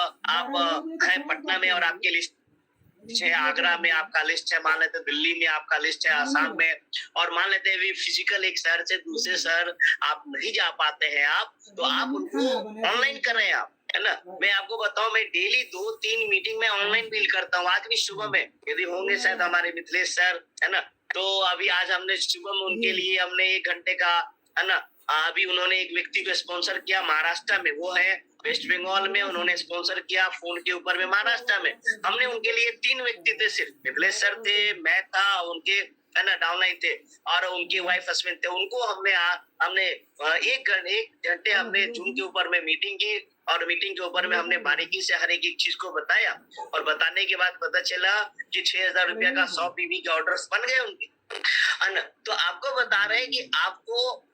हैं पटना में और आपके लिस्ट है आगरा में, आपका लिस्ट है, मान लेते हैं दिल्ली में आपका लिस्ट है, आसाम में। और मान लेते हैं फिजिकल एक शहर से दूसरे शहर आप नहीं जा पाते हैं आप, तो आप उनको ऑनलाइन कर रहे हैं आप, है ना। मैं आपको बताऊं, मैं डेली 2-3 मीटिंग में ऑनलाइन बिल करता हूँ। आज भी सुबह में यदि होंगे शायद हमारे मिथिलेश सर, है ना, तो अभी आज हमने सुबह में उनके लिए हमने 1 घंटे का, है ना, अभी उन्होंने एक व्यक्ति को स्पॉन्सर किया महाराष्ट्र में, वो है वेस्ट बंगाल में, उन्होंने स्पॉन्सर किया फोन के ऊपर में महाराष्ट्र में। हमने उनके लिए 3 व्यक्ति थे, सिर्फ मिथिलेश सर थे, मैं था, उनके, है ना, डाउनलाइन थे और उनकी वाइफ हस्बैंड थे। उनको हमने 1 घंटे हमने जूम के ऊपर में मीटिंग की और मीटिंग के ऊपर में हमने बारीकी से हर एक चीज को बताया। और बताने के बाद पता चला कि 6000 रुपया का 100 पीवी के ऑर्डर्स बन गए उनके, है ना। तो आपको बता रहे हैं कि आपको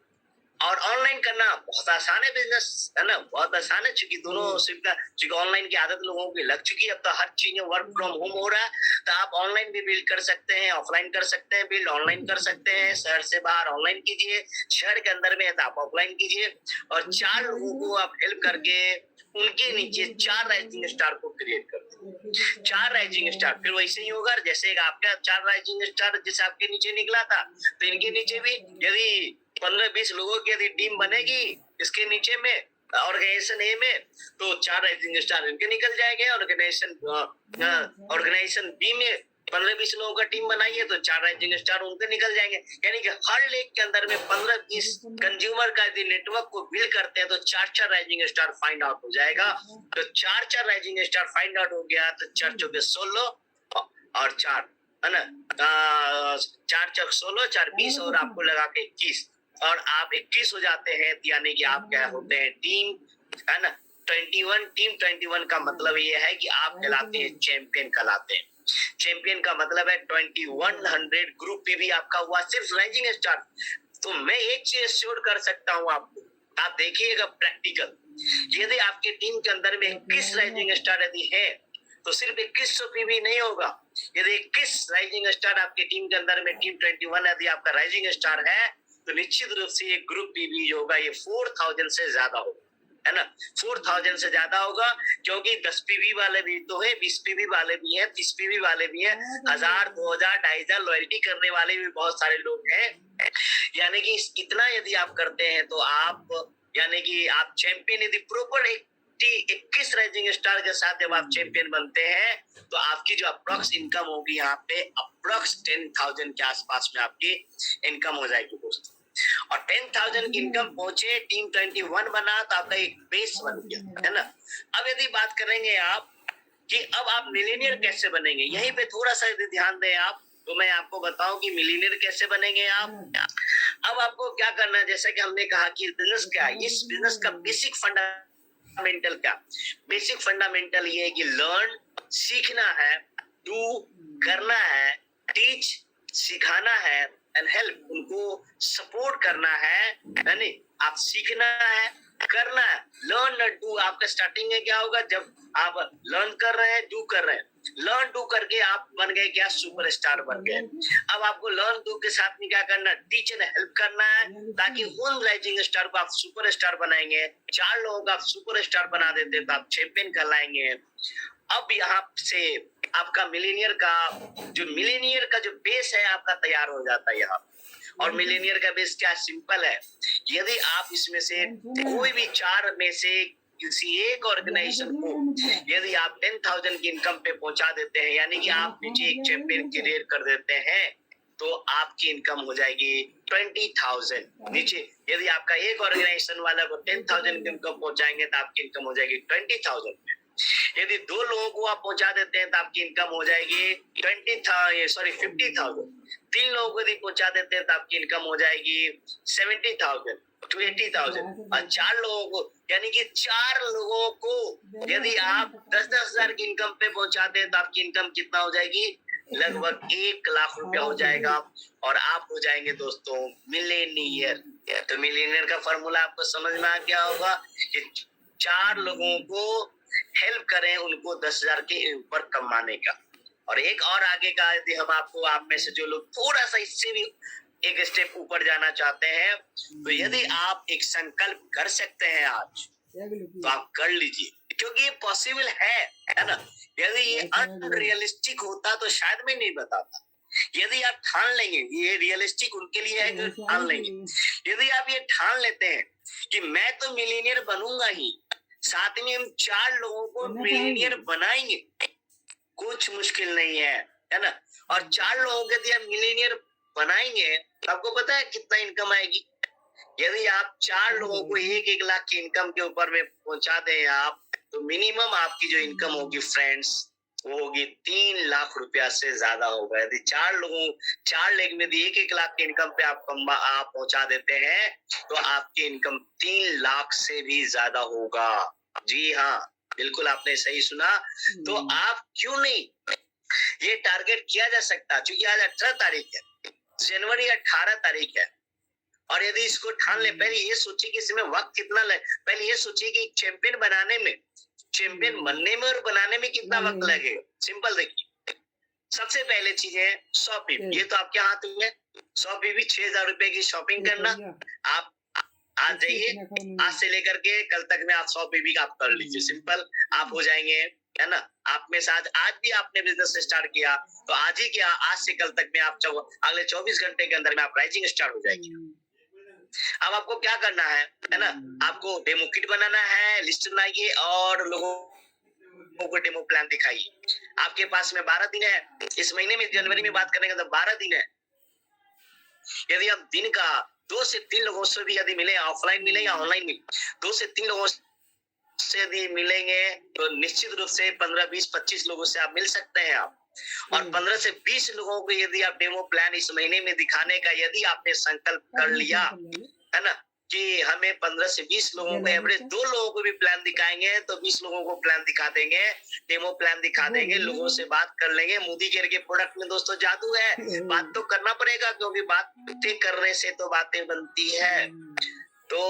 और ऑनलाइन करना बहुत आसान है बिजनेस, है ना, बहुत आसान है। क्योंकि दोनों सुविधा, क्योंकि ऑनलाइन की आदत लोगों की लग चुकी है, अब तो हर चीज वर्क फ्रॉम होम हो रहा है। तो आप ऑनलाइन भी बिल्ड कर सकते हैं, ऑफलाइन कर सकते हैं, बिल्ड ऑनलाइन कर सकते हैं। शहर से बाहर ऑनलाइन कीजिए, शहर के अंदर में है तो आप ऑफलाइन कीजिए। और 4 लोगों को आप हेल्प करके उनके नीचे 4 राइजिंग स्टार को क्रिएट कर दो। 4 राइजिंग स्टार फिर वैसे ही होगा जैसे आपका 4 राइजिंग स्टार जैसे आपके नीचे निकला था, तो इनके नीचे भी यदि 15-20 लोगों की यदि टीम बनेगी इसके नीचे में ऑर्गेनाइजेशन ए में, तो 4 राइजिंग स्टार इनके निकल जाएंगे। ऑर्गेनाइजेशन बी में 15-20 लोगों का टीम बनाइए तो 4 राइजिंग स्टार उनके निकल जाएंगे। यानी कि हर लेग के अंदर में 15-20 कंज्यूमर का यदि नेटवर्क को बिल्ड करते हैं तो 4-4 राइजिंग स्टार फाइंड आउट हो जाएगा। तो 4-4 राइजिंग स्टार फाइंड आउट हो गया तो 4 चौके 16 और 4 है ना, 4 चौक 16, 4 20 और आपको लगा के 21, और आप 21 हो जाते हैं, यानी कि आप क्या होते हैं टीम, है ना 21। टीम 21 का मतलब ये है कि आप कहलाते हैं चैंपियन कहलाते हैं। चैंपियन का मतलब है 2100 ग्रुप भी आपका हुआ सिर्फ राइजिंग स्टार। तो मैं एक चीज श्योर कर सकता हूँ आपको, आप देखिएगा प्रैक्टिकल, यदि आपकी टीम के अंदर में 21 राइजिंग स्टार यदि है तो सिर्फ 2100 पीवी नहीं होगा। यदि 21 राइजिंग स्टार आपकी टीम के अंदर में टीम 21 यदि आपका राइजिंग स्टार है तो निश्चित रूप से ये ग्रुप पीवी जो होगा ये 4000 से ज्यादा होगा, है ना, 4000 से ज्यादा होगा, क्योंकि 10 पीवी वाले भी तो है, 20 पीवी वाले भी हैं, 30 पीवी वाले भी हैं, 1000, 2000, 2500 लॉयल्टी करने वाले भी बहुत सारे लोग हैं। यानी कि इतना यदि आप करते हैं तो आप यानी कि आप चैंपियन यदि प्रॉपर 21 राइजिंग स्टार के साथ जब आप चैंपियन बनते हैं तो आपकी जो अप्रोक्स इनकम होगी यहाँ पे अप्रोक्स 10,000 के आसपास में आपकी इनकम हो जाएगी दोस्तों। और 10,000 की इनकम पहुंचे, टीम 21 बना तो आपका एक बेस बन गया, है ना। अब यदि बात करेंगे आप कि अब आप मिलीनियर कैसे बनेंगे, यहीं पे थोड़ा सा यदि ध्यान दें आप तो मैं आपको बताऊं कि मिलीनियर कैसे बनेंगे आप। अब आपको क्या करना है, जैसा कि हमने कहा कि बिजनेस क्या है, इस बिजनेस का बेसिक फंडामेंटल क्या, बेसिक फंडामेंटल ये है कि लर्न सीखना है, डू करना है, टीच सिखाना है, एंड हेल्प उनको सपोर्ट करना है, यानी आप सीखना है, करना है, लर्न डू। आपका स्टार्टिंग में क्या होगा, जब आप लर्न कर रहे हैं, डू कर रहे हैं, लर्न डू करके आप बन गए क्या, सुपरस्टार बन गए। अब आपको लर्न डू के साथ में क्या करना, टीच एंड हेल्प करना है, ताकि उन राइजिंग स्टार को आप सुपरस्टार बनाएंगे। 4 लोगों को आप सुपरस्टार बना देते तो आप चैंपियन कहलाएंगे। अब यहाँ से आपका मिलीनियर का जो बेस है आपका तैयार हो जाता है यहाँ। और मिलीनियर का बेस क्या सिंपल है, यदि आप इसमें से कोई भी 4 में से किसी एक ऑर्गेनाइजेशन को यदि आप 10,000 की इनकम पे पहुंचा देते हैं, यानी कि आप नीचे एक चैंपियन क्रिएट कर देते हैं तो आपकी इनकम हो जाएगी 20,000 नीचे। यदि आपका एक ऑर्गेनाइजेशन वाला को 10,000 की इनकम पहुंचाएंगे तो आपकी इनकम हो जाएगी 20,000। यदि 2 लोगों को आप पहुंचा देते हैं तो आपकी इनकम हो जाएगी 50,000। 3 लोगों को यदि पहुंचा देते हैं तो आपकी इनकम हो जाएगी 70,000 to 80,000। और 4 लोगों को, यानी कि 4 लोगों को यदि आप 10-10 हजार की इनकम पे पहुंचाते हैं तो आपकी इनकम कितना हो जाएगी, लगभग 1 लाख रुपया हो जाएगा और आप हो जाएंगे दोस्तों मिलेनियर। तो मिलेनियर का फॉर्मूला आपको समझ में आ गया होगा कि 4 लोगों को हेल्प करें उनको 10,000 के ऊपर कमाने का। और एक और आगे का यदि हम आपको, आप में से जो लोग थोड़ा सा इससे भी एक स्टेप ऊपर जाना चाहते हैं तो यदि आप एक संकल्प कर सकते हैं आज तो आप कर लीजिए, क्योंकि ये पॉसिबल है ना। यदि ये अनरियलिस्टिक होता तो शायद मैं नहीं बताता। यदि आप ठान लेंगे, ये रियलिस्टिक उनके लिए है जो ठान लेंगे। यदि आप ये ठान लेते हैं कि मैं तो मिलीनियर बनूंगा ही, साथ में हम 4 लोगों को मिलीनियर बनाएंगे, कुछ मुश्किल नहीं है ना। और 4 लोगों के यदि आप मिलीनियर बनाएंगे तो आपको पता है कितना इनकम आएगी। यदि आप 4 लोगों को 1-1 लाख की इनकम के ऊपर में पहुंचा दें आप, तो मिनिमम आपकी जो इनकम होगी फ्रेंड्स वो होगी 3 लाख रुपया से ज्यादा होगा। यदि 4 लेग में 1-1 लाख की इनकम पे आप पहुंचा देते हैं तो आपकी इनकम 3 लाख से भी ज्यादा होगा। जी हाँ, बिल्कुल आपने सही सुना। तो आप क्यों नहीं, ये टारगेट किया जा सकता, क्योंकि आज 18 तारीख है, जनवरी 18 तारीख है। और यदि इसको ठान ले, पहले ये सोचिए कि इसमें वक्त कितना लगे, पहले ये सोचिए कि चैंपियन बनाने में, चैंपियन बनने में और बनाने में कितना वक्त लगेगा। सिंपल देखिए, सबसे पहले चीज है 100 पीवी, ये तो आपके हाथ में है। 100 पीवी 6,000 रुपए की शॉपिंग करना। आप आज जाइए, आज से लेकर के कल तक में आप 100 पीवी का आप कर लीजिए, सिंपल आप हो जाएंगे, है ना। आप में से आज भी आपने बिजनेस स्टार्ट किया तो आज ही क्या, आज से कल तक में आप अगले 24 घंटे के अंदर में आप राइजिंग स्टार हो जाएंगे। अब आपको क्या करना है ना, आपको डेमो किट बनाना है, लिस्ट बनाइए और लोगों को डेमो प्लान दिखाइए। आपके पास में 12 दिन है, इस महीने में जनवरी में बात करेंगे तो 12 दिन है। यदि आप दिन का 2 से 3 लोगों से भी यदि मिले, ऑफलाइन मिले या ऑनलाइन मिले, 2 से 3 लोगों से यदि मिलेंगे तो निश्चित रूप से 15, 20, 25 लोगों से आप मिल सकते हैं आप। और 15 से 20 लोगों को यदि आप डेमो प्लान इस महीने में दिखाने का यदि आपने संकल्प कर लिया, है ना, कि हमें 15 से 20 लोगों को एवरेज 2 लोगों को भी प्लान दिखाएंगे तो 20 लोगों को प्लान दिखा देंगे, डेमो प्लान दिखा देंगे, लोगों से बात कर लेंगे। मोदी केयर के प्रोडक्ट में दोस्तों जादू है, बात तो करना पड़ेगा क्योंकि बातें करने से तो बातें बनती है। तो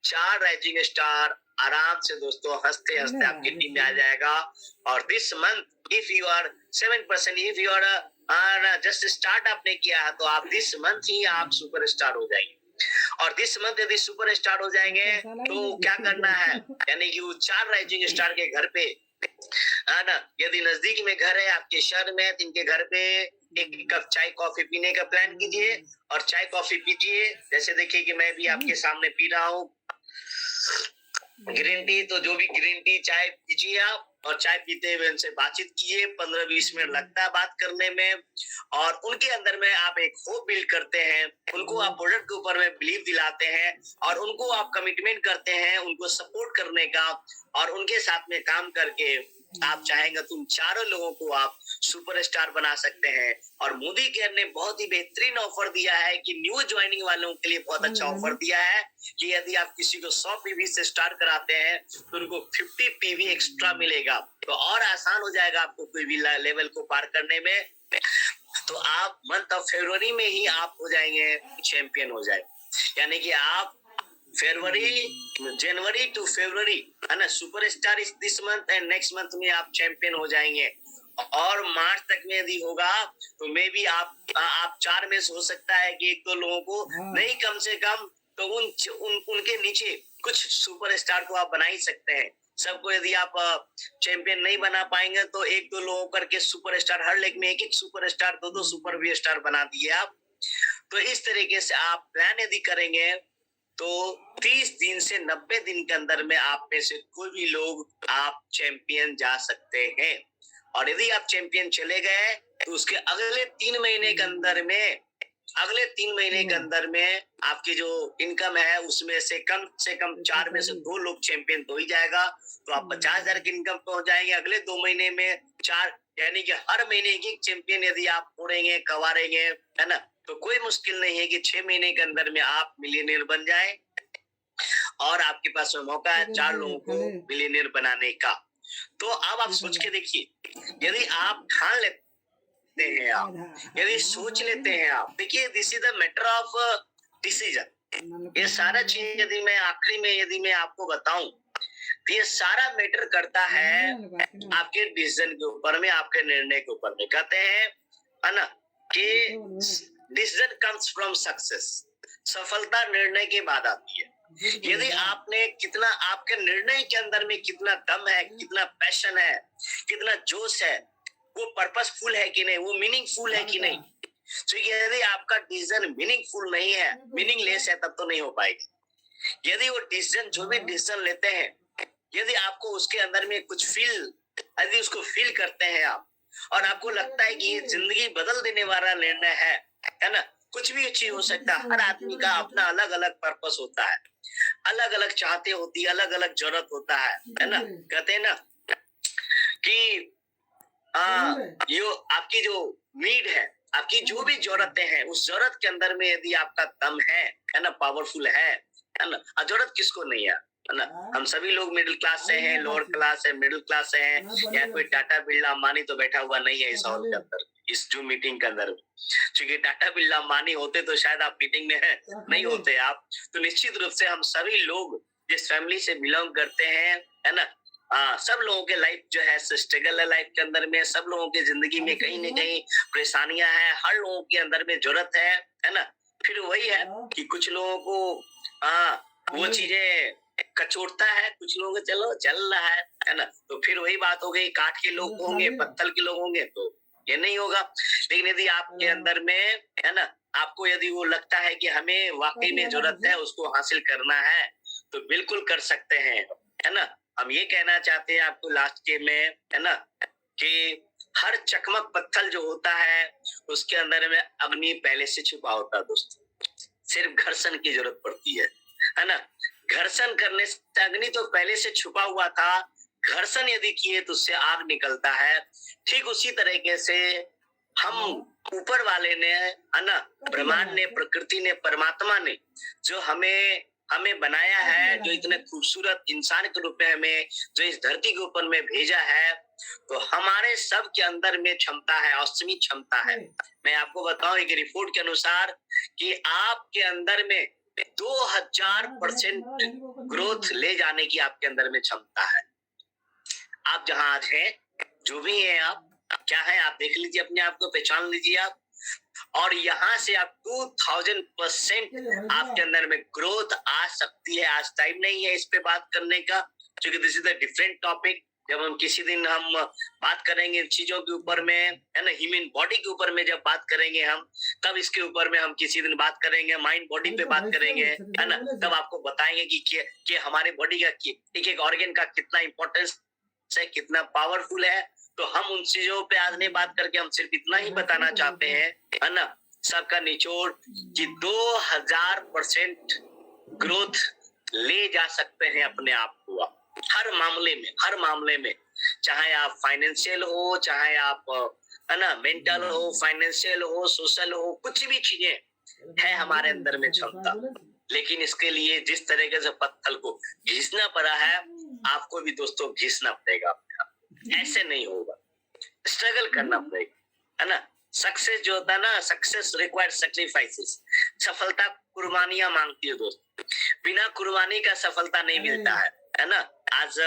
4 राइजिंग स्टार आराम से दोस्तों हंसते हंसते आपकी टीम में आ जाएगा। और this month if you are 7%, if you are just start आपने किया है तो आप दिस मंथ ही आप सुपरस्टार हो जाएंगे। और दिस मंथ यदि सुपर स्टार हो जाएंगे तो क्या करना है, यानी कि वो 4 राइजिंग स्टार के घर पे, है ना, यदि नजदीक में घर है आपके शहर में तो इनके घर पे एक कप चाय कॉफी पीने का प्लान कीजिए और चाय कॉफी पीजिए। जैसे देखिए कि मैं भी आपके सामने पी रहा हूँ ग्रीन टी, तो जो भी ग्रीन टी चाय पीजिए आप और चाय पीते हुए उनसे बातचीत कीजिए। 15-20 मिनट लगता है बात करने में और उनके अंदर में आप एक होप बिल्ड करते हैं, उनको आप प्रोडक्ट के ऊपर में बिलीव दिलाते हैं और उनको आप कमिटमेंट करते हैं उनको सपोर्ट करने का और उनके साथ में काम करके आप चाहेंगे तो उन चारों लोगों को आप सुपरस्टार बना सकते हैं। और मोदी केयर ने बहुत ही बेहतरीन ऑफर दिया है कि न्यू ज्वाइनिंग वालों के लिए बहुत अच्छा ऑफर दिया है कि यदि आप किसी को 100 पीवी से स्टार्ट कराते हैं तो उनको 50 पीवी एक्स्ट्रा मिलेगा, तो और आसान हो जाएगा आपको कोई भी लेवल को पार करने में। तो आप मंथ ऑफ फरवरी में ही आप हो जाएंगे चैंपियन हो जाए, यानी कि आप जनवरी टू फरवरी, है ना, सुपरस्टार इस this month and next month में आप चैंपियन हो जाएंगे। और मार्च तक में यदि होगा तो मे भी आप 4 में से हो सकता है कि 1-2 लोगों को नहीं, कम से कम तो उनके नीचे कुछ सुपरस्टार को आप बना ही सकते हैं। सबको यदि आप चैंपियन नहीं बना पाएंगे तो 1-2 लोगों करके सुपरस्टार, हर लेग में 1-1 सुपरस्टार, 2-2 सुपर वी स्टार बना दिए आप। तो इस तरीके से आप प्लान यदि करेंगे तो 30 दिन से 90 दिन के अंदर में आप में से कोई भी लोग आप चैंपियन जा सकते हैं। और यदि आप चैंपियन चले गए तो उसके अगले 3 महीने के अंदर में, अगले 3 महीने के अंदर में आपकी जो इनकम है उसमें से कम 4 में से 2 लोग चैंपियन तो ही जाएगा, तो आप 50,000 की इनकम तो हो जाएंगे। अगले 2 महीने में 4, यानी कि हर महीने एक चैंपियन यदि आप फोड़ेंगे कवारेंगे, है ना, तो कोई मुश्किल नहीं है कि 6 महीने के अंदर में आप मिलियनेयर बन जाए। और आपके पास में मौका है 4 लोगों को मिलियनेयर बनाने का। तो अब आप सोच के देखिए, यदि आप ठान लेते हैं, आप यदि सोच लेते हैं आप, देखिए this is the matter of decision. ये सारा चीज यदि मैं आखिरी में यदि मैं आपको बताऊं तो ये सारा मैटर करता है आपके डिसीजन के ऊपर में, आपके निर्णय के ऊपर में। कहते हैं, है ना, कि डिसीजन कम्स फ्रॉम सक्सेस, सफलता निर्णय के बाद आती है। यदि आपने कितना, आपके निर्णय के अंदर में कितना दम है, कितना पैशन है, कितना जोश है, वो पर्पसफुल है कि नहीं, वो मीनिंगफुल है कि नहीं। तो यदि आपका डिसीजन मीनिंगफुल नहीं है, मीनिंगलेस है, तब तो नहीं हो पाएगी। यदि वो डिसीजन, जो भी डिसीजन लेते हैं, यदि आपको उसके अंदर में कुछ यदि उसको फील करते हैं आप और आपको लगता है कि ये जिंदगी बदल देने वाला निर्णय है ना, कुछ भी अच्छी हो सकता है। हर आदमी का अपना अलग अलग पर्पस होता है, अलग अलग चाहते होती है, अलग अलग जरूरत होता है ना। कहते हैं ना कि यो आपकी जो नीड है, आपकी जो भी जरूरतें हैं, उस जरूरत के अंदर में यदि आपका दम है ना, पावरफुल है ना, जरूरत किसको नहीं है ना। हम सभी लोग मिडिल क्लास से हैं, लोअर क्लास है, मिडिल क्लास से हैं, या कोई टाटा बिरला अंबानी तो बैठा हुआ नहीं है इस हॉल के अंदर, इस जूम मीटिंग के अंदर। क्योंकि टाटा बिरला अंबानी होते तो शायद आप मीटिंग में नहीं होते आप। तो निश्चित रूप से हम सभी लोग जिस फैमिली से बिलोंग करते हैं, है ना, सब लोगों के लाइफ जो है स्ट्रगल है लाइफ के अंदर में, सब लोगों की जिंदगी में कहीं न कहीं परेशानियां हैं, हर लोगों के अंदर में जरूरत है ना। फिर वही है कि कुछ लोगों को वो चीजें कचोटता है, कुछ लोगों को चलो चल रहा है ना। तो फिर वही बात हो गई, काठ के लोग होंगे, पत्थर के लोग होंगे, तो ये नहीं होगा। लेकिन यदि आपके अंदर में, है ना, आपको यदि वो लगता है कि हमें वाकई में जरूरत है, उसको हासिल करना है, तो बिल्कुल कर सकते हैं, है ना। हम ये कहना चाहते हैं आपको लास्ट के में, है ना, कि हर चकमक पत्थर जो होता है उसके अंदर में अग्नि पहले से छुपा होता है दोस्तों, सिर्फ घर्षण की जरूरत पड़ती है ना। घर्षण करने से अग्नि तो पहले से छुपा हुआ था, घर्षण यदि किए तो उससे आग निकलता है। ठीक उसी तरीके से हम ऊपर वाले ने, है ना, ब्रह्मांड ने, प्रकृति ने, परमात्मा ने जो हमें बनाया है, जो इतने खूबसूरत इंसान के रूप में हमें जो इस धरती के ऊपर में भेजा है, तो हमारे सब के अंदर में क्षमता है, असीमित क्षमता है। मैं आपको बताऊं एक रिपोर्ट के अनुसार कि आपके अंदर में 2000% ग्रोथ ले जाने की आपके अंदर में क्षमता है। आप जहां आज हैं, जो भी हैं आप, क्या है आप देख लीजिए, अपने आप को पहचान लीजिए आप, और यहाँ से आप 2000% आपके अंदर में ग्रोथ आ सकती है। आज टाइम नहीं है इस पे बात करने का, क्योंकि this is a different topic. जब हम किसी दिन हम बात करेंगे इन चीजों के ऊपर में, है ना, ह्यूमन बॉडी के ऊपर में जब बात करेंगे हम, तब इसके ऊपर में हम किसी दिन बात करेंगे, माइंड बॉडी पे बात करेंगे, है ना, तब आपको बताएंगे कि हमारे बॉडी का एक एक ऑर्गन का कितना इंपॉर्टेंस है, कितना पावरफुल है। तो हम उन चीजों पे आज नहीं बात करके हम सिर्फ इतना ही बताना चाहते हैं, है ना, सबका निचोड़ कि 2000% ग्रोथ ले जा सकते हैं अपने आप को आप। हर मामले में, चाहे आप फाइनेंशियल हो, चाहे आप, है ना, मेंटल हो, फाइनेंशियल हो, सोशल हो, कुछ भी चीजें है हमारे अंदर में क्षमता। लेकिन इसके लिए जिस तरीके से पत्थर को घिसना पड़ा है, आपको भी दोस्तों घिसना पड़ेगा। ऐसे नहीं होगा, स्ट्रगल करना पड़ेगा, है ना। सक्सेस जो होता है ना, सक्सेस रिक्वायर्ड सैक्रिफाइसेस। सफलता कुर्बानियां मांगती है दोस्त, बिना कुर्बानी का सफलता नहीं मिलता है ना। आज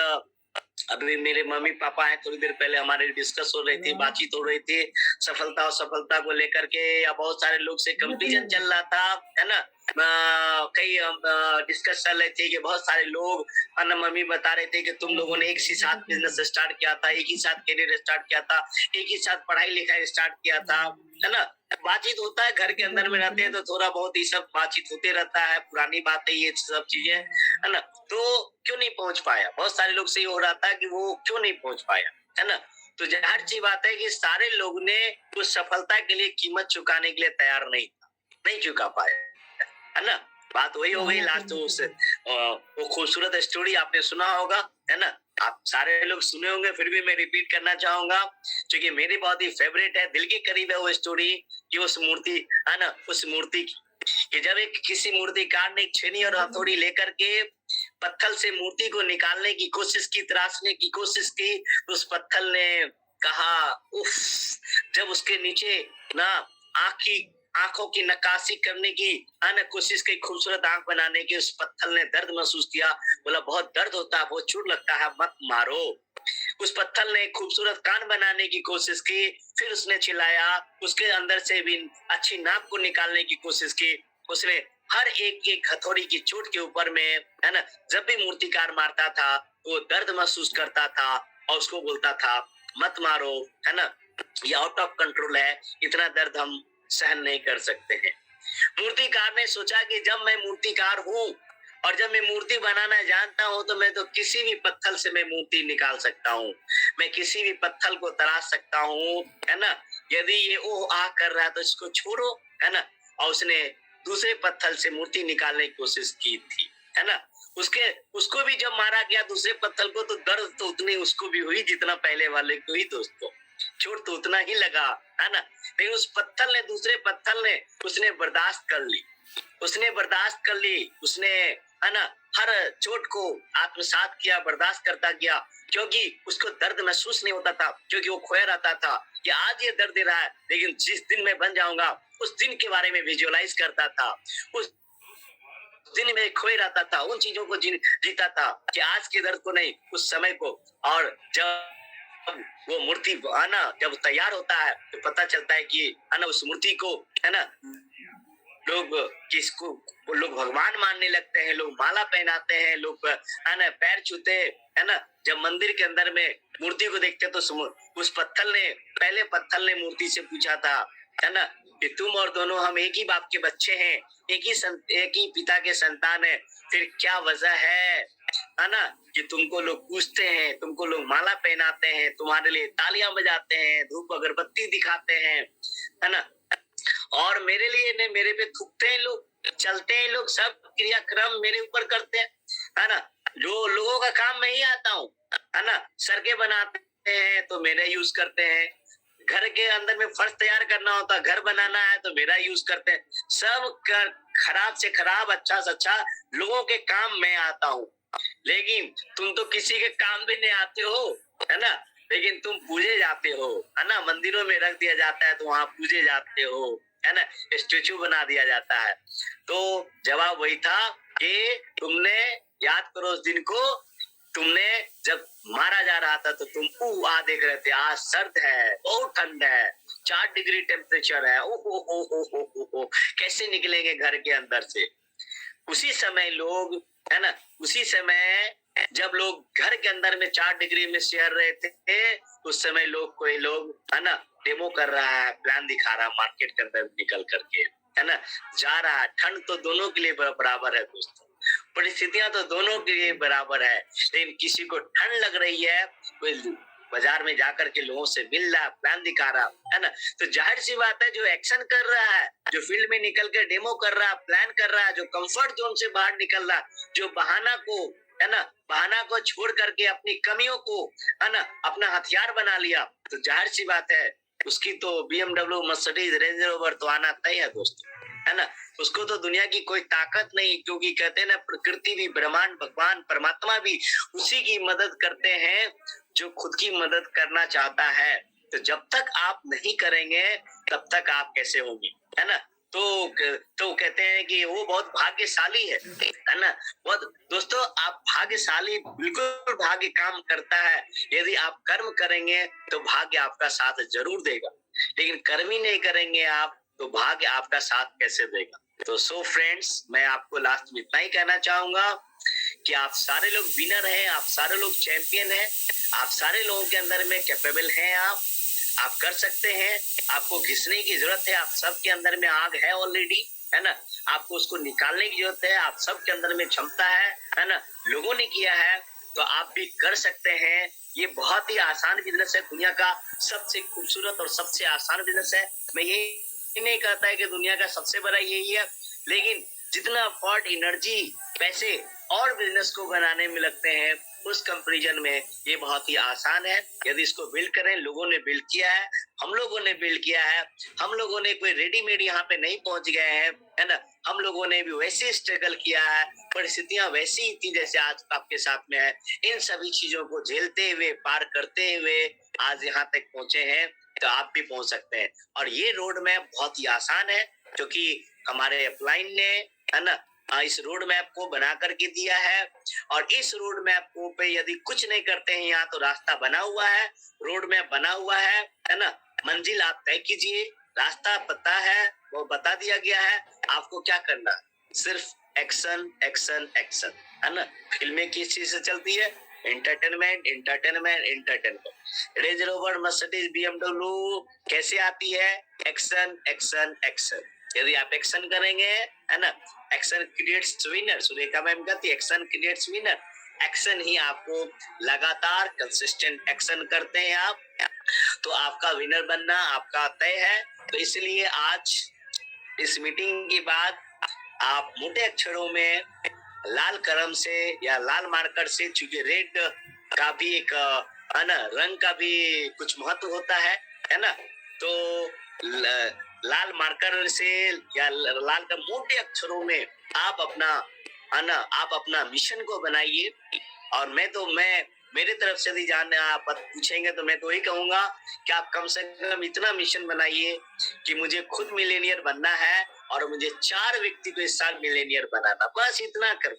अभी मेरे मम्मी पापा हैं, थोड़ी देर पहले हमारे डिस्कस हो रही थी, बातचीत हो रही थी सफलता और सफलता को लेकर के, या बहुत सारे लोग से कंपटीशन चल रहा था, है ना। कई डिस्कस चल रहे थे कि बहुत सारे लोग, है ना, मम्मी बता रहे थे कि तुम लोगों ने एक ही साथ बिजनेस स्टार्ट किया था, एक ही साथ करियर स्टार्ट किया था, एक ही साथ पढ़ाई लिखाई स्टार्ट किया था, है ना। बातचीत होता है, घर के अंदर में रहते हैं तो थोड़ा बहुत ही सब बातचीत होते रहता है, पुरानी बातें, ये सब चीजें, है ना। तो क्यों नहीं पहुंच पाया, बहुत सारे लोग से हो रहा था कि वो क्यों नहीं पहुंच पाया, है ना। तो जाहिर सी बात है कि सारे लोग ने उस सफलता के लिए कीमत चुकाने के लिए तैयार नहीं चुका पाया, है ना। बात वही हो गई लास्ट। वो खूबसूरत स्टोरी आपने सुना होगा, है ना, आप सारे लोग सुने होंगे, फिर भी मैं रिपीट करना चाहूंगा क्योंकि मेरी बहुत ही फेवरेट है, दिल के करीब है वो स्टोरी। कि उस मूर्ति, है ना, उस मूर्ति कि जब एक किसी मूर्तिकार ने एक छेनी और हथौड़ी लेकर के पत्थर से मूर्ति को निकालने की कोशिश की, तराशने की कोशिश की, तो उस पत्थर ने कहा उफ। जब उसके नीचे ना आंखों की नक्काशी करने की, है ना, कोशिश की, खूबसूरत आंख बनाने की, उस पत्थर ने दर्द महसूस किया, बोला बहुत दर्द होता है, बहुत चोट लगता है, मत मारो। उस पत्थर ने खूबसूरत कान बनाने की कोशिश की, फिर उसने चिल्लाया, उसके अंदर से भी अच्छी नाक को निकालने की कोशिश की। उसने हर एक हथौड़ी की चोट के ऊपर में, है ना, जब भी मूर्तिकार मारता था वो दर्द महसूस करता था और उसको बोलता था मत मारो, है ना, ये आउट ऑफ कंट्रोल है, इतना दर्द हम सहन नहीं कर सकते हैं। मूर्तिकार ने सोचा कि जब मैं मूर्तिकार हूँ और जब मैं मूर्ति बनाना जानता हूँ तो मैं तो किसी भी पत्थर से मैं मूर्ति निकाल सकता हूँ, मैं किसी भी पत्थर को तराश सकता हूँ, है ना। यदि ये ओह आह कर रहा है तो इसको छोड़ो, है ना। और उसने दूसरे पत्थर से मूर्ति निकालने की कोशिश की थी, है ना। उसको भी जब मारा गया दूसरे पत्थर को, तो दर्द तो उतनी उसको भी हुई जितना पहले वाले को ही दोस्तों, चोट तो उतना ही लगा, है ना। लेकिन उस पत्थर ने, दूसरे पत्थर ने, उसने बर्दाश्त कर ली, उसने, है ना, हर चोट को आत्मसात किया, बर्दाश्त करता गया, क्योंकि उसको दर्द महसूस नहीं होता था, क्योंकि वो खोया रहता था कि आज ये दर्द दे रहा है, लेकिन जिस दिन मैं बन जाऊंगा उस दिन के बारे में विजुअलाइज करता था, उस दिन में खोए रहता था, उन चीजों को जीता था कि आज के दर्द को नहीं, उस समय को। और जब वो मूर्ति, है ना, जब तैयार होता है तो पता चलता है कि, है ना, उस मूर्ति को, है ना, लोग भगवान मानने लगते हैं, लोग माला पहनाते हैं, लोग, है ना, पैर छूते, है ना। जब मंदिर के अंदर में मूर्ति को देखते तो उस पहले पत्थर ने मूर्ति से पूछा था, है ना, कि तुम और दोनों हम एक ही बाप के बच्चे हैं, एक ही पिता के संतान है, फिर क्या वजह है ना, कि तुमको लोग पूछते हैं, तुमको लोग माला पहनाते हैं, तुम्हारे लिए तालियां बजाते हैं, धूप अगरबत्ती दिखाते हैं, है ना, और मेरे लिए ने मेरे पे थूकते हैं लोग, चलते हैं लोग, सब क्रियाक्रम मेरे ऊपर करते हैं, है ना। जो लोगों का काम मैं ही आता हूँ, है ना, सड़कें बनाते हैं तो मेरा यूज करते हैं, घर के अंदर में फर्श तैयार करना होता, घर बनाना है तो मेरा यूज करते हैं। सब कर, खराब से खराब, अच्छा से अच्छा लोगों के काम में आता हूँ। लेकिन तुम तो किसी के काम भी नहीं आते हो, है ना, लेकिन तुम पूजे जाते हो, है ना, मंदिरों में रख दिया जाता है तो वहां पूजे जाते हो, है ना, स्टेचू बना दिया जाता है। तो जवाब वही था कि तुमने याद करो उस दिन को, तुमने जब मारा जा रहा था तो तुम आ देख रहे थे, आज सर्द है, बहुत ठंड है, 4 डिग्री टेम्परेचर है, ओ हो, कैसे निकलेंगे घर के अंदर से। उसी समय लोग, है ना, उसी समय जब लोग घर के अंदर में 4 डिग्री में शेयर रहे थे, उस समय कोई लोग, है ना, डेमो कर रहा है, प्लान दिखा रहा है मार्केट के अंदर निकल करके, है ना, जा रहा है। ठंड तो दोनों के लिए बराबर है दोस्तों, परिस्थितियां तो दोनों के लिए बराबर है, लेकिन किसी को ठंड लग रही है, कोई बाजार में जाकर के लोगों से मिल रहा, प्लान दिखा रहा, है ना, तो जाहिर सी बात है जो एक्शन कर रहा है, जो फील्ड में निकल के डेमो कर रहा, प्लान कर रहा है, जो कंफर्ट जोन से बाहर निकल रहा, जो बहाना को, है ना, बहाना को छोड़ करके अपनी कमियों को, है ना, अपना हथियार बना लिया, तो जाहिर सी बात है उसकी तो BMW, मर्सिडीज, रेंज रोवर तो आना तय है दोस्तों, है ना। उसको तो दुनिया की कोई ताकत नहीं, क्योंकि कहते हैं ना, प्रकृति भी, ब्रह्मांड, भगवान, परमात्मा भी उसी की मदद करते हैं जो खुद की मदद करना चाहता है। तो जब तक आप नहीं करेंगे तब तक आप कैसे होंगे, है ना। तो कहते हैं कि वो बहुत भाग्यशाली है ना। बहुत दोस्तों, आप भाग्यशाली, बिल्कुल भाग्य काम करता है। यदि आप कर्म करेंगे तो भाग्य आपका साथ जरूर देगा, लेकिन कर्म ही नहीं करेंगे आप तो भाग्य आपका साथ कैसे देगा। तो सो फ्रेंड्स, मैं आपको लास्ट में इतना ही कहना चाहूंगा कि आप सारे लोग विनर हैं, आप सारे लोग चैंपियन हैं, आप सारे लोगों के अंदर में कैपेबल हैं, आप कर सकते हैं। आपको घिसने की जरूरत है, आप सबके अंदर में आग है ऑलरेडी, है ना। आपको उसको निकालने की जरूरत है, आप सबके अंदर में क्षमता है ना। लोगों ने किया है तो आप भी कर सकते हैं। ये बहुत ही आसान बिजनेस है, दुनिया का सबसे खूबसूरत और सबसे आसान बिजनेस है। मैं यही नहीं कहता है कि दुनिया का सबसे बड़ा यही है, लेकिन जितना एफर्ट, एनर्जी, पैसे और बिजनेस को बनाने में लगते हैं, उस कंपैरिजन में ये बहुत ही आसान है। यदि इसको बिल्ड करें, लोगों ने बिल्ड किया है, हम लोगों ने बिल्ड किया है, हम लोगों ने कोई रेडीमेड यहाँ पे नहीं पहुंच गए हैं, है ना। हम लोगों ने भी वैसे स्ट्रगल किया है, परिस्थितियां वैसी ही थी जैसे आज आपके साथ में है। इन सभी चीजों को झेलते हुए, पार करते हुए आज यहाँ तक पहुंचे हैं, तो आप भी पहुंच सकते हैं। और ये रोड मैप बहुत ही आसान है, क्योंकि हमारे अपलाइन ने, है ना, इस रोड मैप को बना करके दिया है। और इस रोड मैप को पे यदि कुछ नहीं करते हैं, यहाँ तो रास्ता बना हुआ है, रोड मैप बना हुआ है ना। मंजिल आप तय कीजिए, रास्ता पता है, वो बता दिया गया है, आपको क्या करना है, सिर्फ एक्शन, एक्शन, एक्शन, है ना। फिल्में किस चीज से चलती है? Entertainment, entertainment, entertainment. Range rover, Mercedes, BMW कैसे आती है? Action, action, action. यदि आप एक्शन करेंगे, है ना, action creates winner. Surekha ma'am कहती है एक्शन क्रिएट्स विनर। एक्शन ही आपको लगातार कंसिस्टेंट एक्शन करते हैं आप, तो आपका विनर बनना आपका तय है। तो इसलिए आज इस मीटिंग के बाद आप मोटे अक्षरों में लाल कलम से या लाल मार्कर से, चूंकि रेड का भी एक, है ना, रंग का भी कुछ महत्व होता है ना। तो लाल मार्कर से या लाल का मोटे अक्षरों में आप अपना, है ना, आप अपना मिशन को बनाइए। और मैं मेरे तरफ से यदि जानने आप पूछेंगे तो मैं तो यही कहूंगा कि आप कम से कम इतना मिशन बनाइए कि मुझे खुद मिलेनियर बनना है और मुझे 4 व्यक्ति को इस साल मिलेनियर बनाना, बस इतना कर